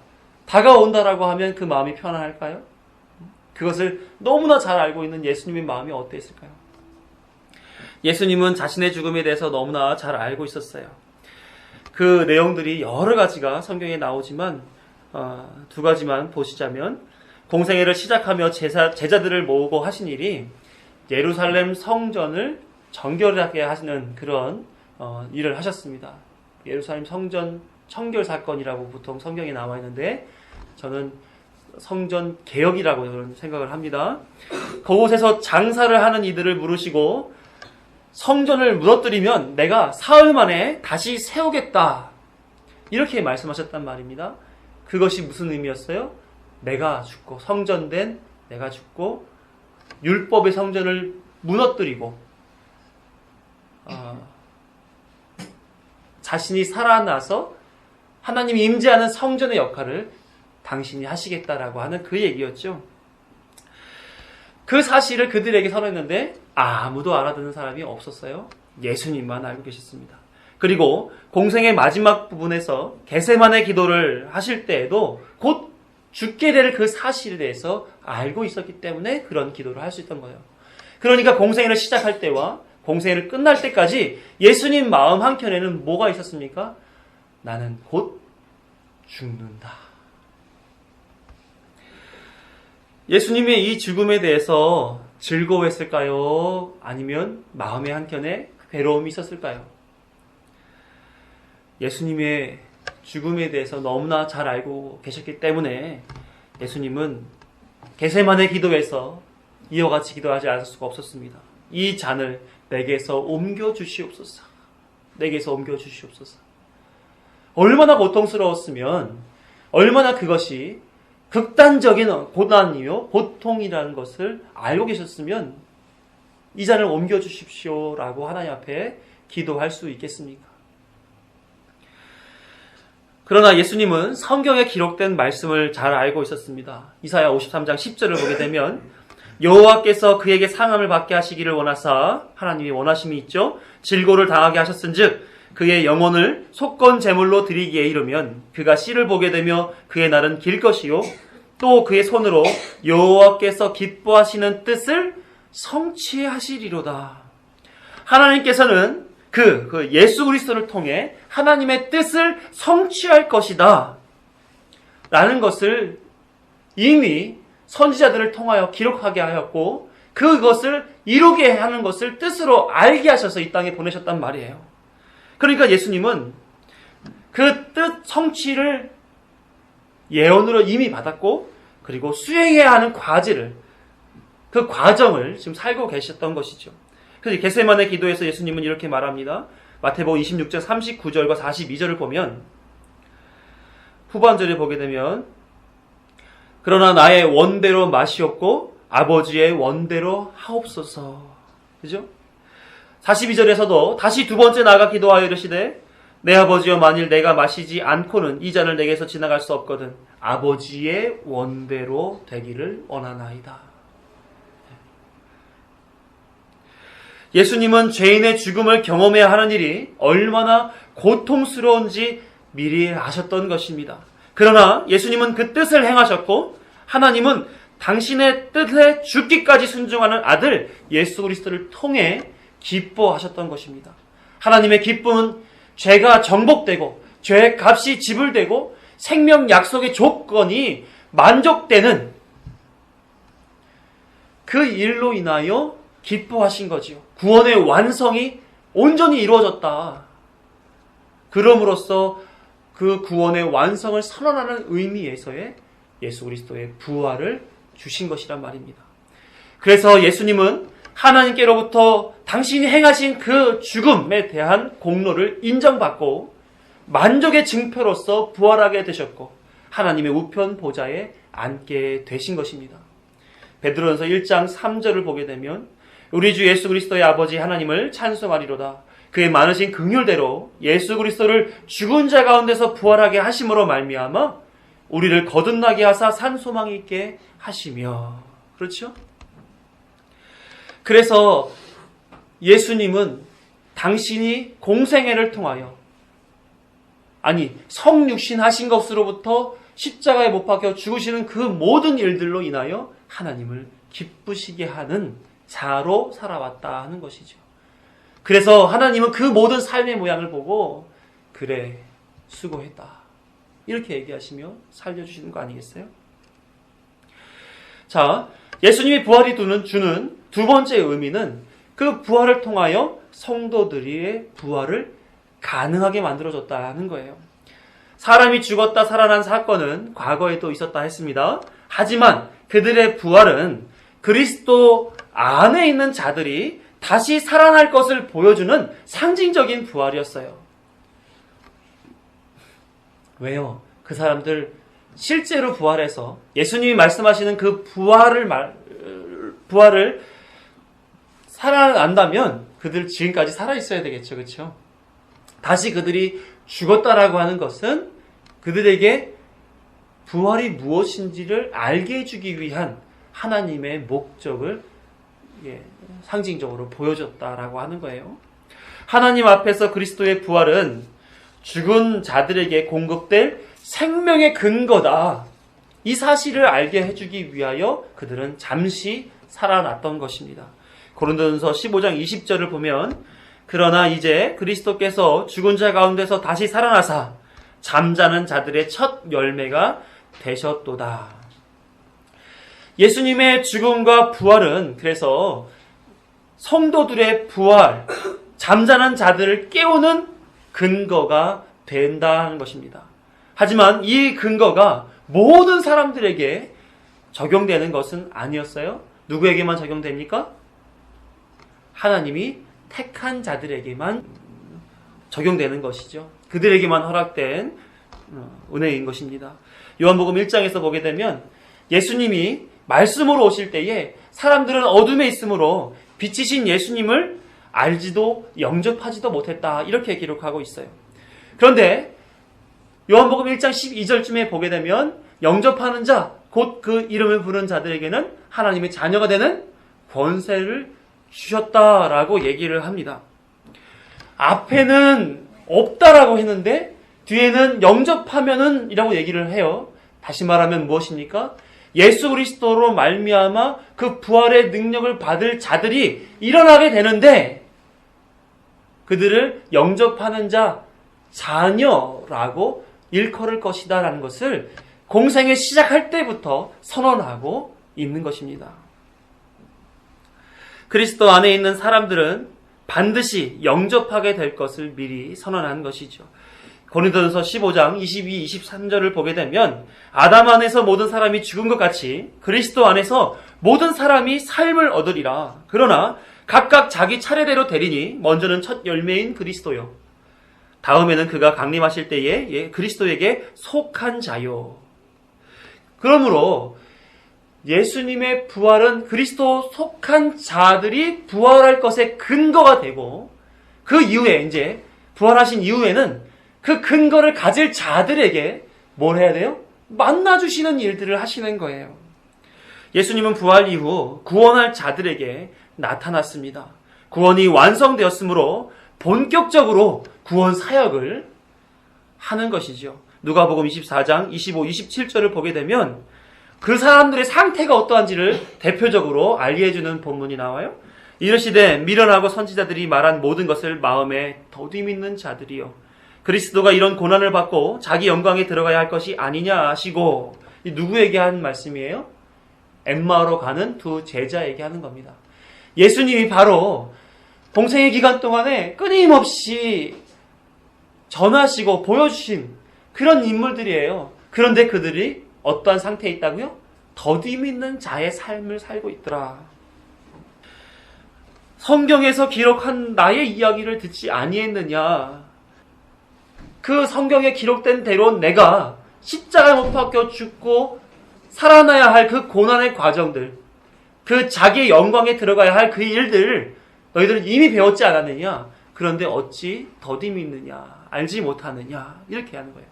다가온다라고 하면 그 마음이 편안할까요? 그것을 너무나 잘 알고 있는 예수님의 마음이 어땠을까요? 예수님은 자신의 죽음에 대해서 너무나 잘 알고 있었어요. 그 내용들이 여러 가지가 성경에 나오지만 두 가지만 보시자면, 공생애를 시작하며 제자들을 모으고 하신 일이 예루살렘 성전을 정결하게 하시는 그런 일을 하셨습니다. 예루살렘 성전 청결 사건이라고 보통 성경에 나와 있는데 저는 성전 개혁이라고 저는 생각을 합니다. 그곳에서 장사를 하는 이들을 부르시고 성전을 무너뜨리면 내가 사흘 만에 다시 세우겠다, 이렇게 말씀하셨단 말입니다. 그것이 무슨 의미였어요? 내가 죽고, 성전된 내가 죽고 율법의 성전을 무너뜨리고 자신이 살아나서 하나님이 임재하는 성전의 역할을 당신이 하시겠다라고 하는 그 얘기였죠. 그 사실을 그들에게 선언했는데 아무도 알아듣는 사람이 없었어요. 예수님만 알고 계셨습니다. 그리고 공생의 마지막 부분에서 겟세마네 기도를 하실 때에도 곧 죽게 될 그 사실에 대해서 알고 있었기 때문에 그런 기도를 할 수 있던 거예요. 그러니까 공생애를 시작할 때와 공생애를 끝날 때까지 예수님 마음 한켠에는 뭐가 있었습니까? 나는 곧 죽는다. 예수님의 이 죽음에 대해서 즐거워했을까요? 아니면 마음의 한켠에 괴로움이 있었을까요? 예수님의 죽음에 대해서 너무나 잘 알고 계셨기 때문에 예수님은 겟세마네 기도에서 이와 같이 기도하지 않을 수가 없었습니다. 이 잔을 내게서 옮겨 주시옵소서. 내게서 옮겨 주시옵소서. 얼마나 고통스러웠으면, 얼마나 그것이 극단적인 고난이요, 고통이라는 것을 알고 계셨으면 이 잔을 옮겨 주십시오라고 하나님 앞에 기도할 수 있겠습니까? 그러나 예수님은 성경에 기록된 말씀을 잘 알고 있었습니다. 이사야 53장 10절을 보게 되면 여호와께서 그에게 상함을 받게 하시기를 원하사, 하나님이 원하심이 있죠. 질고를 당하게 하셨은즉 그의 영혼을 속건 제물로 드리기에 이르면 그가 씨를 보게 되며 그의 날은 길 것이요 또 그의 손으로 여호와께서 기뻐하시는 뜻을 성취하시리로다. 하나님께서는 그 예수 그리스도를 통해 하나님의 뜻을 성취할 것이다 라는 것을 이미 선지자들을 통하여 기록하게 하였고, 그것을 이루게 하는 것을 뜻으로 알게 하셔서 이 땅에 보내셨단 말이에요. 그러니까 예수님은 그 뜻 성취를 예언으로 이미 받았고, 그리고 수행해야 하는 그 과정을 지금 살고 계셨던 것이죠. 그래서 겟세마네 기도에서 예수님은 이렇게 말합니다. 마태복음 26장 39절과 42절을 보면, 후반절에 보게 되면 그러나 나의 원대로 마시옵고 아버지의 원대로 하옵소서. 그죠? 42절에서도 다시 두 번째 나아가 기도하여 이르시되 내 아버지여 만일 내가 마시지 않고는 이 잔을 내게서 지나갈 수 없거든 아버지의 원대로 되기를 원하나이다. 예수님은 죄인의 죽음을 경험해야 하는 일이 얼마나 고통스러운지 미리 아셨던 것입니다. 그러나 예수님은 그 뜻을 행하셨고, 하나님은 당신의 뜻에 죽기까지 순종하는 아들 예수 그리스도를 통해 기뻐하셨던 것입니다. 하나님의 기쁨은 죄가 정복되고 죄의 값이 지불되고 생명 약속의 조건이 만족되는 그 일로 인하여 기뻐하신 거지요. 구원의 완성이 온전히 이루어졌다. 그럼으로써 그 구원의 완성을 선언하는 의미에서의 예수 그리스도의 부활을 주신 것이란 말입니다. 그래서 예수님은 하나님께로부터 당신이 행하신 그 죽음에 대한 공로를 인정받고 만족의 증표로서 부활하게 되셨고 하나님의 우편 보좌에 앉게 되신 것입니다. 베드로전서 1장 3절을 보게 되면 우리 주 예수 그리스도의 아버지 하나님을 찬송하리로다. 그의 많으신 긍휼대로 예수 그리스도를 죽은 자 가운데서 부활하게 하심으로 말미암아 우리를 거듭나게 하사 산 소망이 있게 하시며. 그렇죠? 그래서 예수님은 당신이 공생애를 통하여 성육신 하신 것으로부터 십자가에 못 박혀 죽으시는 그 모든 일들로 인하여 하나님을 기쁘시게 하는 자로 살아왔다 하는 것이죠. 그래서 하나님은 그 모든 삶의 모양을 보고 그래 수고했다 이렇게 얘기하시며 살려주시는 거 아니겠어요? 자, 예수님이 부활이 주는 두 번째 의미는 그 부활을 통하여 성도들의 부활을 가능하게 만들어줬다는 거예요. 사람이 죽었다 살아난 사건은 과거에도 있었다 했습니다. 하지만 그들의 부활은 그리스도 안에 있는 자들이 다시 살아날 것을 보여주는 상징적인 부활이었어요. 왜요? 그 사람들 실제로 부활해서 예수님이 말씀하시는 그 부활을 살아난다면 그들 지금까지 살아있어야 되겠죠. 그렇죠? 다시 그들이 죽었다라고 하는 것은 그들에게 부활이 무엇인지를 알게 해주기 위한 하나님의 목적을 상징적으로 보여줬다라고 하는 거예요. 하나님 앞에서 그리스도의 부활은 죽은 자들에게 공급될 생명의 근거다. 이 사실을 알게 해주기 위하여 그들은 잠시 살아났던 것입니다. 고린도전서 15장 20절을 보면 그러나 이제 그리스도께서 죽은 자 가운데서 다시 살아나사 잠자는 자들의 첫 열매가 되셨도다. 예수님의 죽음과 부활은 그래서 성도들의 부활, 잠자는 자들을 깨우는 근거가 된다는 것입니다. 하지만 이 근거가 모든 사람들에게 적용되는 것은 아니었어요. 누구에게만 적용됩니까? 하나님이 택한 자들에게만 적용되는 것이죠. 그들에게만 허락된 은혜인 것입니다. 요한복음 1장에서 보게 되면 예수님이 말씀으로 오실 때에 사람들은 어둠에 있으므로 빛이신 예수님을 알지도 영접하지도 못했다. 이렇게 기록하고 있어요. 그런데 요한복음 1장 12절쯤에 보게 되면 영접하는 자, 곧 그 이름을 부르는 자들에게는 하나님의 자녀가 되는 권세를 주셨다라고 얘기를 합니다. 앞에는 없다라고 했는데 뒤에는 영접하면은 이라고 얘기를 해요. 다시 말하면 무엇입니까? 예수 그리스도로 말미암아 그 부활의 능력을 받을 자들이 일어나게 되는데 그들을 영접하는 자, 자녀라고 일컬을 것이다 라는 것을 공생에 시작할 때부터 선언하고 있는 것입니다. 그리스도 안에 있는 사람들은 반드시 영접하게 될 것을 미리 선언한 것이죠. 고린도전서 15장 22, 23절을 보게 되면 아담 안에서 모든 사람이 죽은 것 같이 그리스도 안에서 모든 사람이 삶을 얻으리라. 그러나 각각 자기 차례대로 되리니 먼저는 첫 열매인 그리스도요. 다음에는 그가 강림하실 때에 그리스도에게 속한 자요. 그러므로 예수님의 부활은 그리스도 속한 자들이 부활할 것의 근거가 되고 그 이후에 이제 부활하신 이후에는 그 근거를 가질 자들에게 뭘 해야 돼요? 만나주시는 일들을 하시는 거예요. 예수님은 부활 이후 구원할 자들에게 나타났습니다. 구원이 완성되었으므로 본격적으로 구원 사역을 하는 것이죠. 누가복음 24장 25, 27절을 보게 되면 그 사람들의 상태가 어떠한지를 대표적으로 알려주는 본문이 나와요. 이르시되 미련하고 선지자들이 말한 모든 것을 마음에 더디밌는 자들이요. 그리스도가 이런 고난을 받고 자기 영광에 들어가야 할 것이 아니냐 하시고, 이 누구에게 한 말씀이에요? 엠마오로 가는 두 제자에게 하는 겁니다. 예수님이 바로 공생의 기간 동안에 끊임없이 전하시고 보여주신 그런 인물들이에요. 그런데 그들이 어떠한 상태에 있다고요? 더디밌는 자의 삶을 살고 있더라. 성경에서 기록한 나의 이야기를 듣지 아니했느냐? 그 성경에 기록된 대로 내가 십자가에 못 박혀 죽고 살아나야 할 그 고난의 과정들, 그 자기의 영광에 들어가야 할 그 일들 너희들은 이미 배웠지 않았느냐? 그런데 어찌 더디밌느냐? 알지 못하느냐? 이렇게 하는 거예요.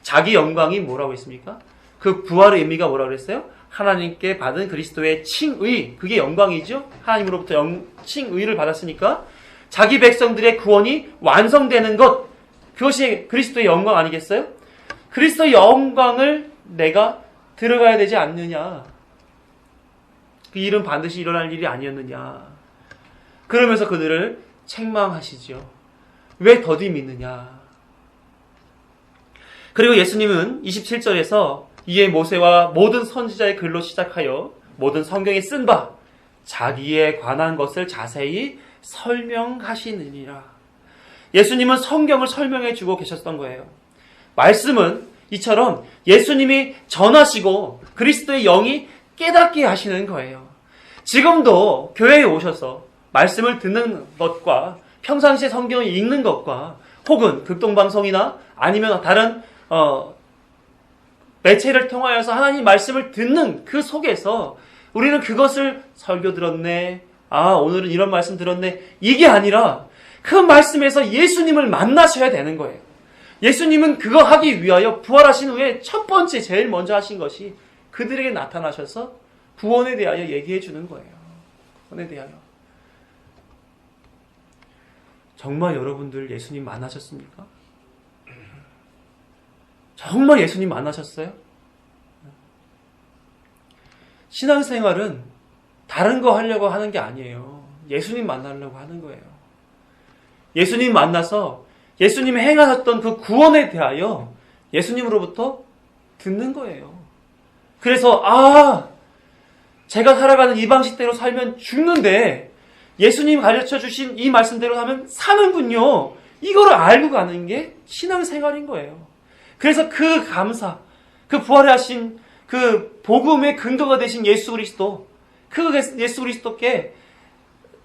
자기 영광이 뭐라고 했습니까? 그 부활의 의미가 뭐라고 그랬어요? 하나님께 받은 그리스도의 칭의, 그게 영광이죠. 하나님으로부터 칭의를 받았으니까 자기 백성들의 구원이 완성되는 것, 그것이 그리스도의 영광 아니겠어요? 그리스도의 영광을 내가 들어가야 되지 않느냐? 그 일은 반드시 일어날 일이 아니었느냐? 그러면서 그들을 책망하시죠. 왜 더디 믿느냐? 그리고 예수님은 27절에서 이에 모세와 모든 선지자의 글로 시작하여 모든 성경에 쓴 바 자기에 관한 것을 자세히 설명하시느니라. 예수님은 성경을 설명해 주고 계셨던 거예요. 말씀은 이처럼 예수님이 전하시고 그리스도의 영이 깨닫게 하시는 거예요. 지금도 교회에 오셔서 말씀을 듣는 것과 평상시에 성경을 읽는 것과 혹은 극동방송이나 아니면 다른 매체를 통하여서 하나님 말씀을 듣는 그 속에서 우리는 그것을 설교 들었네, 오늘은 이런 말씀 들었네, 이게 아니라 그 말씀에서 예수님을 만나셔야 되는 거예요. 예수님은 그거 하기 위하여 부활하신 후에 첫 번째 제일 먼저 하신 것이 그들에게 나타나셔서 구원에 대하여 얘기해 주는 거예요. 구원에 대하여. 정말 여러분들 예수님 만나셨습니까? 정말 예수님 만나셨어요? 신앙생활은 다른 거 하려고 하는 게 아니에요. 예수님 만나려고 하는 거예요. 예수님 만나서 예수님이 행하셨던 그 구원에 대하여 예수님으로부터 듣는 거예요. 그래서 제가 살아가는 이 방식대로 살면 죽는데 예수님 가르쳐 주신 이 말씀대로 하면 사는군요. 이거를 알고 가는 게 신앙생활인 거예요. 그래서 그 감사, 그 부활하신 그 복음의 근거가 되신 예수 그리스도, 그 예수 그리스도께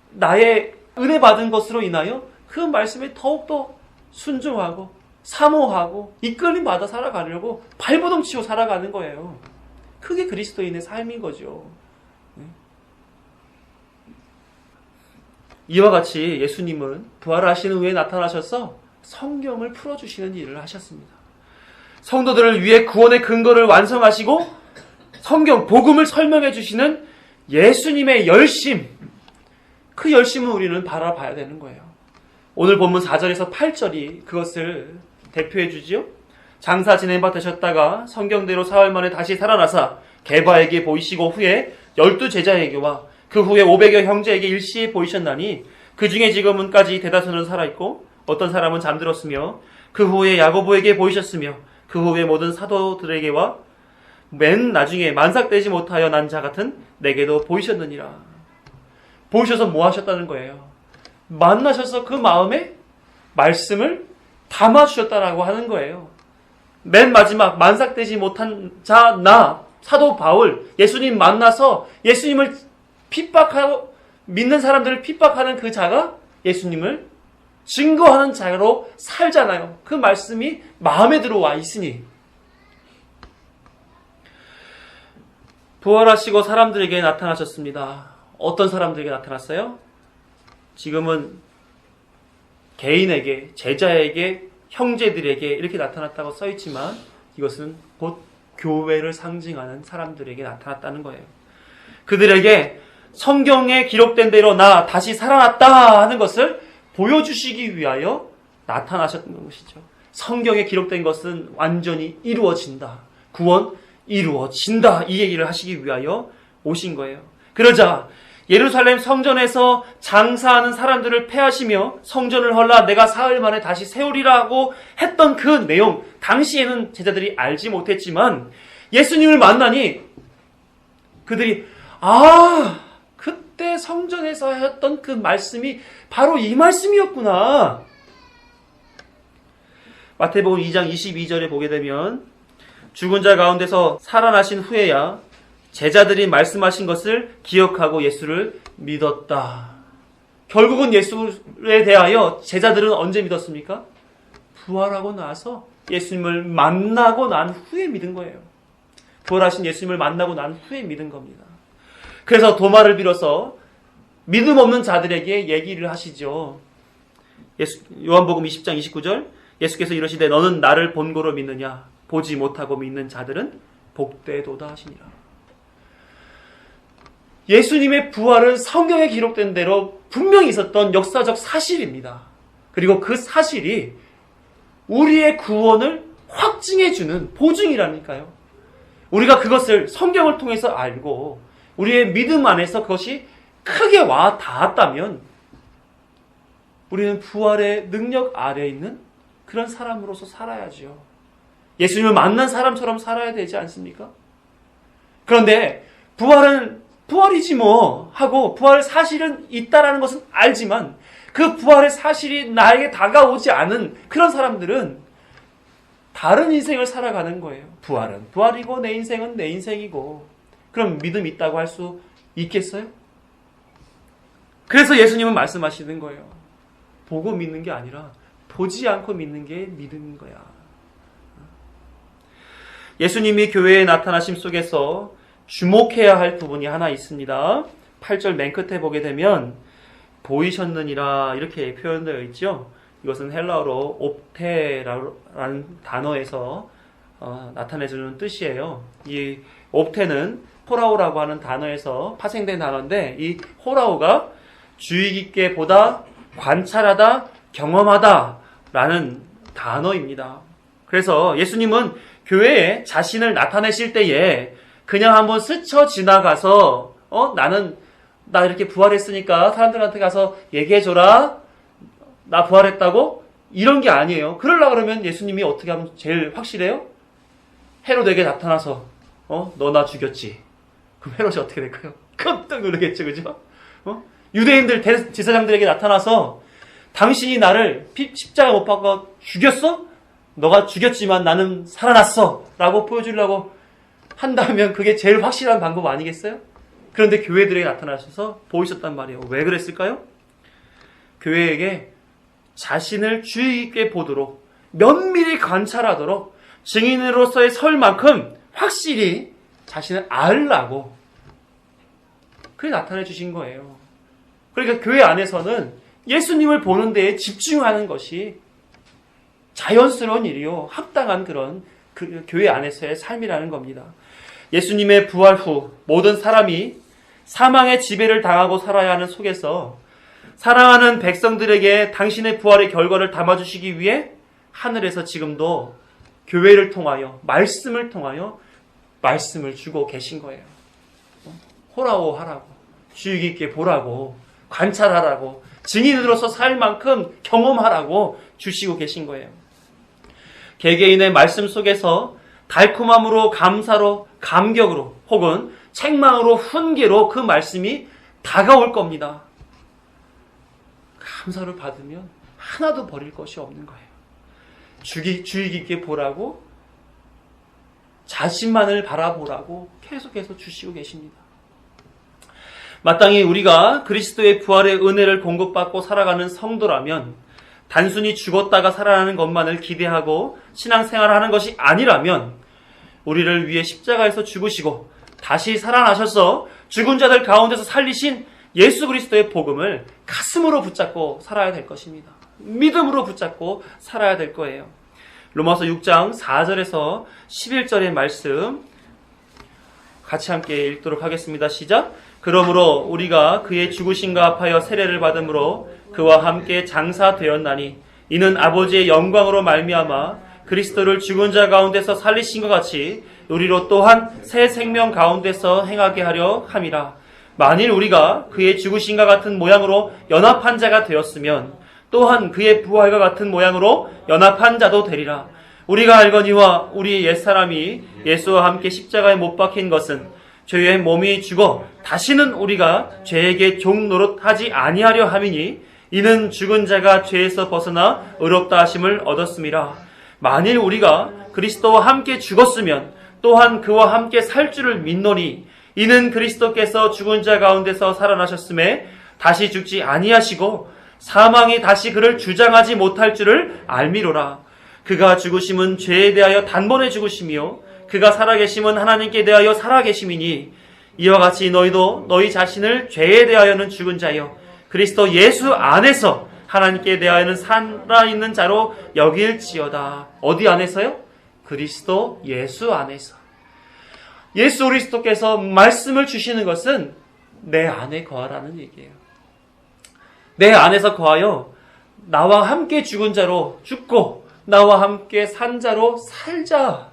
나의 은혜 받은 것으로 인하여 그 말씀에 더욱더 순종하고 사모하고 이끌림 받아 살아가려고 발버둥 치고 살아가는 거예요. 그게 그리스도인의 삶인 거죠. 이와 같이 예수님은 부활하신 후에 나타나셔서 성경을 풀어주시는 일을 하셨습니다. 성도들을 위해 구원의 근거를 완성하시고 성경, 복음을 설명해 주시는 예수님의 열심, 그 열심을 우리는 바라봐야 되는 거예요. 오늘 본문 4절에서 8절이 그것을 대표해 주지요. 장사 지낸 바 되셨다가 성경대로 사흘 만에 다시 살아나사 게바에게 보이시고 후에 12제자에게와 그 후에 500여 형제에게 일시에 보이셨나니 그 중에 지금은까지 대다수는 살아있고 어떤 사람은 잠들었으며 그 후에 야고보에게 보이셨으며 그 후에 모든 사도들에게와 맨 나중에 만삭되지 못하여 난 자 같은 내게도 보이셨느니라. 보이셔서 뭐 하셨다는 거예요? 만나셔서 그 마음에 말씀을 담아주셨다라고 하는 거예요. 맨 마지막 만삭되지 못한 자 나 사도 바울, 예수님 만나서 예수님을 핍박하고 믿는 사람들을 핍박하는 그 자가 예수님을 증거하는 자로 살잖아요. 그 말씀이 마음에 들어와 있으니. 부활하시고 사람들에게 나타나셨습니다. 어떤 사람들에게 나타났어요? 지금은 개인에게, 제자에게, 형제들에게 이렇게 나타났다고 써있지만 이것은 곧 교회를 상징하는 사람들에게 나타났다는 거예요. 그들에게 성경에 기록된 대로 나 다시 살아났다 하는 것을 보여주시기 위하여 나타나셨던 것이죠. 성경에 기록된 것은 완전히 이루어진다. 구원 이루어진다. 이 얘기를 하시기 위하여 오신 거예요. 그러자 예루살렘 성전에서 장사하는 사람들을 패하시며 성전을 헐라 내가 사흘 만에 다시 세우리라고 했던 그 내용, 당시에는 제자들이 알지 못했지만 예수님을 만나니 그들이 그때 성전에서 했던 그 말씀이 바로 이 말씀이었구나. 마태복음 2장 22절에 보게 되면 죽은 자 가운데서 살아나신 후에야 제자들이 말씀하신 것을 기억하고 예수를 믿었다. 결국은 예수에 대하여 제자들은 언제 믿었습니까? 부활하고 나서 예수님을 만나고 난 후에 믿은 거예요. 부활하신 예수님을 만나고 난 후에 믿은 겁니다. 그래서 도마를 빌어서 믿음 없는 자들에게 얘기를 하시죠. 요한복음 20장 29절 예수께서 이러시되 너는 나를 본고로 믿느냐? 보지 못하고 믿는 자들은 복되도다 하시니라. 예수님의 부활은 성경에 기록된 대로 분명히 있었던 역사적 사실입니다. 그리고 그 사실이 우리의 구원을 확증해주는 보증이라니까요. 우리가 그것을 성경을 통해서 알고 우리의 믿음 안에서 그것이 크게 와 닿았다면 우리는 부활의 능력 아래에 있는 그런 사람으로서 살아야죠. 예수님을 만난 사람처럼 살아야 되지 않습니까? 그런데 부활이지 뭐 하고 부활 사실은 있다라는 것은 알지만 그 부활의 사실이 나에게 다가오지 않은 그런 사람들은 다른 인생을 살아가는 거예요. 부활은 부활이고 내 인생은 내 인생이고 그럼 믿음 있다고 할 수 있겠어요? 그래서 예수님은 말씀하시는 거예요. 보고 믿는 게 아니라 보지 않고 믿는 게 믿음인 거야. 예수님이 교회에 나타나심 속에서 주목해야 할 부분이 하나 있습니다. 8절 맨 끝에 보게 되면 보이셨느니라 이렇게 표현되어 있죠. 이것은 헬라어로 옵테라는 단어에서 나타내주는 뜻이에요. 이 옵테는 호라오라고 하는 단어에서 파생된 단어인데 이 호라오가 주의 깊게 보다, 관찰하다, 경험하다 라는 단어입니다. 그래서 예수님은 교회에 자신을 나타내실 때에 그냥 한번 스쳐 지나가서 나 이렇게 부활했으니까 사람들한테 가서 얘기해줘라. 나 부활했다고? 이런 게 아니에요. 그러려고 그러면 예수님이 어떻게 하면 제일 확실해요? 헤롯에게 나타나서 너 나 죽였지. 그럼 헤롯이 어떻게 될까요? 깜짝 놀라겠죠. 그죠? 유대인들 제사장들에게 나타나서 당신이 나를 십자가 못 박아 죽였어? 너가 죽였지만 나는 살아났어. 라고 보여주려고 한다면 그게 제일 확실한 방법 아니겠어요? 그런데 교회들에게 나타나셔서 보이셨단 말이에요. 왜 그랬을까요? 교회에게 자신을 주의 깊게 보도록 면밀히 관찰하도록 증인으로서의 설 만큼 확실히 자신을 알라고 그게 나타내 주신 거예요. 그러니까 교회 안에서는 예수님을 보는 데에 집중하는 것이 자연스러운 일이요. 합당한 그런 그 교회 안에서의 삶이라는 겁니다. 예수님의 부활 후 모든 사람이 사망의 지배를 당하고 살아야 하는 속에서 사랑하는 백성들에게 당신의 부활의 결과를 담아주시기 위해 하늘에서 지금도 교회를 통하여 말씀을 통하여 말씀을 주고 계신 거예요. 호라오 하라고, 주의 깊게 보라고, 관찰하라고, 증인으로서 살 만큼 경험하라고 주시고 계신 거예요. 개개인의 말씀 속에서 달콤함으로, 감사로, 감격으로 혹은 책망으로, 훈계로 그 말씀이 다가올 겁니다. 감사를 받으면 하나도 버릴 것이 없는 거예요. 주의 깊게 보라고, 자신만을 바라보라고 계속해서 주시고 계십니다. 마땅히 우리가 그리스도의 부활의 은혜를 공급받고 살아가는 성도라면 단순히 죽었다가 살아나는 것만을 기대하고 신앙생활을 하는 것이 아니라면 우리를 위해 십자가에서 죽으시고 다시 살아나셔서 죽은 자들 가운데서 살리신 예수 그리스도의 복음을 가슴으로 붙잡고 살아야 될 것입니다. 믿음으로 붙잡고 살아야 될 거예요. 로마서 6장 4절에서 11절의 말씀 같이 함께 읽도록 하겠습니다. 시작. 그러므로 우리가 그의 죽으심과 합하여 세례를 받음으로 그와 함께 장사되었나니 이는 아버지의 영광으로 말미암아 그리스도를 죽은 자 가운데서 살리신 것 같이 우리로 또한 새 생명 가운데서 행하게 하려 함이라. 만일 우리가 그의 죽으심과 같은 모양으로 연합한 자가 되었으면 또한 그의 부활과 같은 모양으로 연합한 자도 되리라. 우리가 알거니와 우리 옛사람이 예수와 함께 십자가에 못 박힌 것은 죄의 몸이 죽어 다시는 우리가 죄에게 종 노릇하지 아니하려 함이니 이는 죽은 자가 죄에서 벗어나 의롭다 하심을 얻었음이라. 만일 우리가 그리스도와 함께 죽었으면 또한 그와 함께 살 줄을 믿노니 이는 그리스도께서 죽은 자 가운데서 살아나셨음에 다시 죽지 아니하시고 사망이 다시 그를 주장하지 못할 줄을 알미로라. 그가 죽으심은 죄에 대하여 단번에 죽으심이요 그가 살아계심은 하나님께 대하여 살아계심이니 이와 같이 너희도 너희 자신을 죄에 대하여는 죽은 자여 그리스도 예수 안에서 하나님께 대하여는 살아있는 자로 여길지어다. 어디 안에서요? 그리스도 예수 안에서. 예수 그리스도께서 말씀을 주시는 것은 내 안에 거하라는 얘기예요. 내 안에서 거하여 나와 함께 죽은 자로 죽고 나와 함께 산 자로 살자.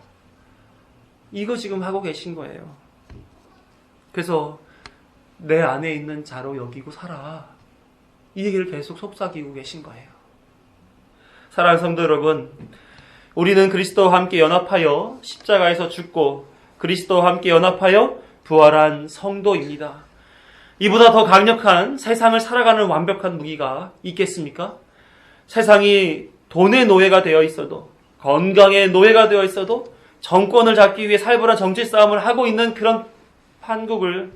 이거 지금 하고 계신 거예요. 그래서 내 안에 있는 자로 여기고 살아. 이 얘기를 계속 속삭이고 계신 거예요. 사랑하는 성도 여러분, 우리는 그리스도와 함께 연합하여 십자가에서 죽고 그리스도와 함께 연합하여 부활한 성도입니다. 이보다 더 강력한 세상을 살아가는 완벽한 무기가 있겠습니까? 세상이 돈의 노예가 되어 있어도, 건강의 노예가 되어 있어도, 정권을 잡기 위해 살벌한 정치 싸움을 하고 있는 그런 한국을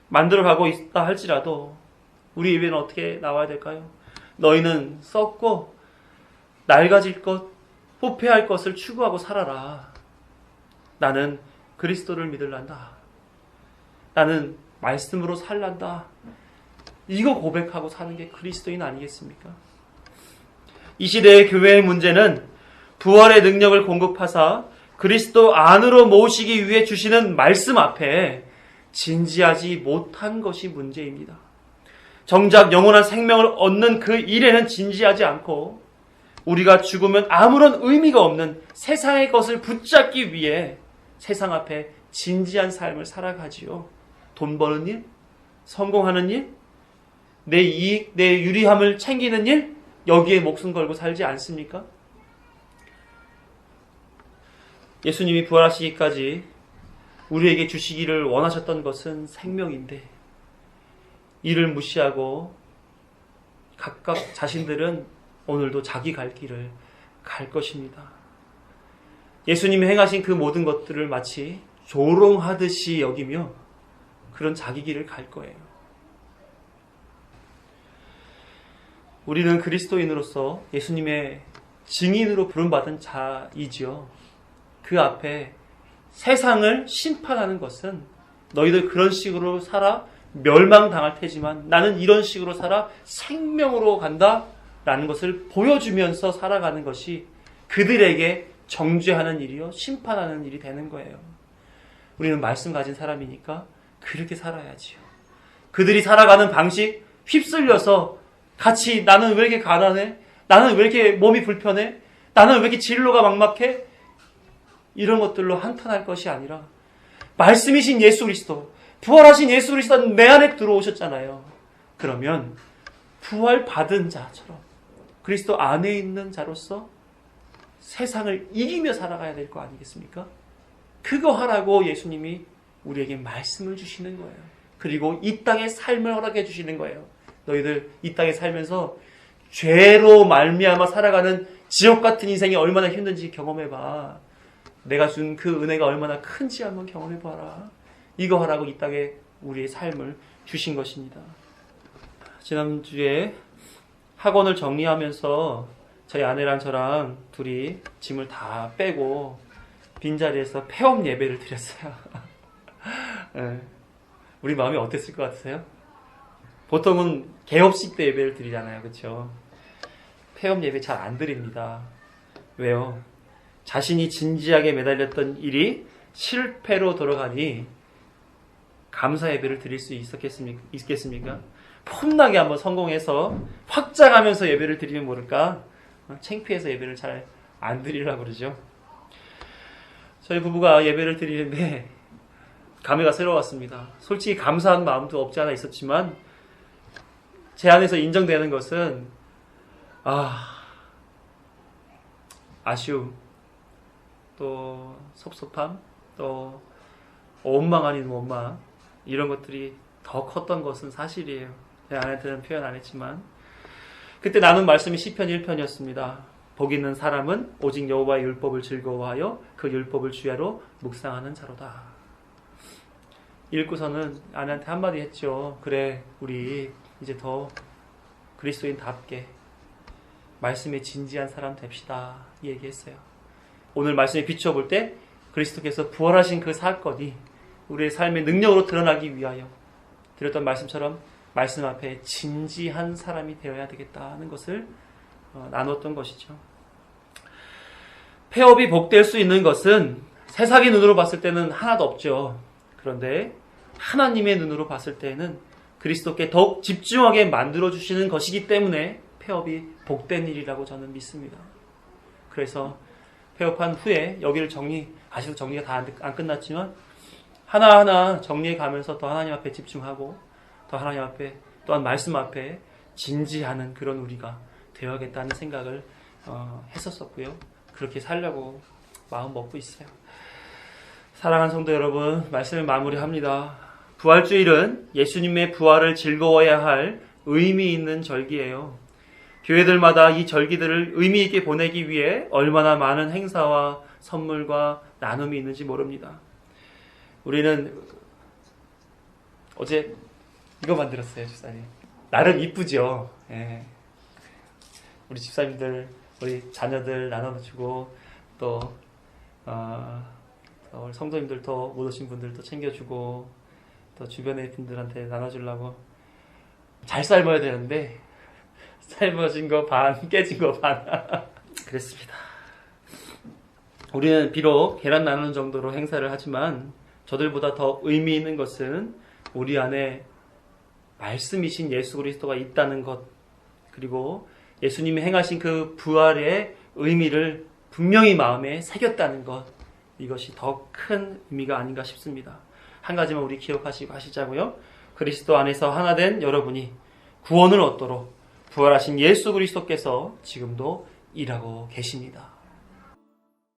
만들어가고 있다 할지라도 우리 입에는 어떻게 나와야 될까요? 너희는 썩고 낡아질 것, 후패할 것을 추구하고 살아라. 나는 그리스도를 믿을란다. 나는 말씀으로 살란다. 이거 고백하고 사는 게 그리스도인 아니겠습니까? 이 시대의 교회의 문제는 부활의 능력을 공급하사 그리스도 안으로 모으시기 위해 주시는 말씀 앞에 진지하지 못한 것이 문제입니다. 정작 영원한 생명을 얻는 그 일에는 진지하지 않고 우리가 죽으면 아무런 의미가 없는 세상의 것을 붙잡기 위해 세상 앞에 진지한 삶을 살아가지요. 돈 버는 일, 성공하는 일, 내 이익, 내 유리함을 챙기는 일, 여기에 목숨 걸고 살지 않습니까? 예수님이 부활하시기까지 우리에게 주시기를 원하셨던 것은 생명인데 이를 무시하고 각각 자신들은 오늘도 자기 갈 길을 갈 것입니다. 예수님이 행하신 그 모든 것들을 마치 조롱하듯이 여기며 그런 자기 길을 갈 거예요. 우리는 그리스도인으로서 예수님의 증인으로 부름받은 자이지요. 그 앞에 세상을 심판하는 것은 너희들 그런 식으로 살아 멸망당할 테지만 나는 이런 식으로 살아 생명으로 간다 라는 것을 보여주면서 살아가는 것이 그들에게 정죄하는 일이요, 심판하는 일이 되는 거예요. 우리는 말씀 가진 사람이니까 그렇게 살아야지요. 그들이 살아가는 방식 휩쓸려서 같이 나는 왜 이렇게 가난해? 나는 왜 이렇게 몸이 불편해? 나는 왜 이렇게 진로가 막막해? 이런 것들로 한탄할 것이 아니라 말씀이신 예수 그리스도, 부활하신 예수 그리스도는 내 안에 들어오셨잖아요. 그러면 부활받은 자처럼 그리스도 안에 있는 자로서 세상을 이기며 살아가야 될 거 아니겠습니까? 그거 하라고 예수님이 우리에게 말씀을 주시는 거예요. 그리고 이 땅의 삶을 허락해 주시는 거예요. 너희들 이 땅에 살면서 죄로 말미암아 살아가는 지옥 같은 인생이 얼마나 힘든지 경험해봐. 내가 준 그 은혜가 얼마나 큰지 한번 경험해봐라. 이거 하라고 이 땅에 우리의 삶을 주신 것입니다. 지난주에 학원을 정리하면서 저희 아내랑 저랑 둘이 짐을 다 빼고 빈자리에서 폐업 예배를 드렸어요. 네. 우리 마음이 어땠을 것 같으세요? 보통은 개업식 때 예배를 드리잖아요. 그렇죠? 폐업 예배 잘 안 드립니다. 왜요? 자신이 진지하게 매달렸던 일이 실패로 돌아가니 감사 예배를 드릴 수 있겠습니까? 폼나게 한번 성공해서 확장하면서 예배를 드리면 모를까? 창피해서 예배를 잘 안 드리려고 그러죠. 저희 부부가 예배를 드리는데 감회가 새로웠습니다. 솔직히 감사한 마음도 없지 않아 있었지만 제 안에서 인정되는 것은 아쉬움, 또 섭섭함, 또 원망 아닌 원망, 이런 것들이 더 컸던 것은 사실이에요. 제 아내한테는 표현 안 했지만 그때 나눈 말씀이 시편 1편이었습니다. 복 있는 사람은 오직 여호와의 율법을 즐거워하여 그 율법을 주야로 묵상하는 자로다. 읽고서는 아내한테 한마디 했죠. 그래, 우리 이제 더 그리스도인답게 말씀에 진지한 사람 됩시다. 얘기했어요. 오늘 말씀에 비춰볼 때 그리스도께서 부활하신 그 사건이 우리의 삶의 능력으로 드러나기 위하여 드렸던 말씀처럼 말씀 앞에 진지한 사람이 되어야 되겠다는 것을 나눴던 것이죠. 폐업이 복될 수 있는 것은 세상의 눈으로 봤을 때는 하나도 없죠. 그런데 하나님의 눈으로 봤을 때는 그리스도께 더욱 집중하게 만들어주시는 것이기 때문에 폐업이 복된 일이라고 저는 믿습니다. 그래서 폐업한 후에 여기를 아직도 정리가 다 안 끝났지만 하나하나 정리해 가면서 더 하나님 앞에 집중하고 더 하나님 앞에 또한 말씀 앞에 진지하는 그런 우리가 되어야겠다는 생각을 했었었고요. 그렇게 살려고 마음 먹고 있어요. 사랑하는 성도 여러분, 말씀을 마무리합니다. 부활주일은 예수님의 부활을 즐거워야 할 의미 있는 절기예요. 교회들마다 이 절기들을 의미 있게 보내기 위해 얼마나 많은 행사와 선물과 나눔이 있는지 모릅니다. 우리는 어제 이거 만들었어요, 집사님. 나름 이쁘죠? 예. 우리 집사님들, 우리 자녀들 나눠주고, 또, 우리 성도님들도 못 오신 분들도 챙겨주고, 또 주변의 분들한테 나눠주려고. 잘 삶아야 되는데, 삶아진 거 반, 깨진 거 반. 그랬습니다. 우리는 비록 계란 나누는 정도로 행사를 하지만, 저들보다 더 의미 있는 것은 우리 안에 말씀이신 예수 그리스도가 있다는 것, 그리고 예수님이 행하신 그 부활의 의미를 분명히 마음에 새겼다는 것, 이것이 더 큰 의미가 아닌가 싶습니다. 한 가지만 우리 기억하시고 하시자고요. 그리스도 안에서 하나 된 여러분이 구원을 얻도록 부활하신 예수 그리스도께서 지금도 일하고 계십니다.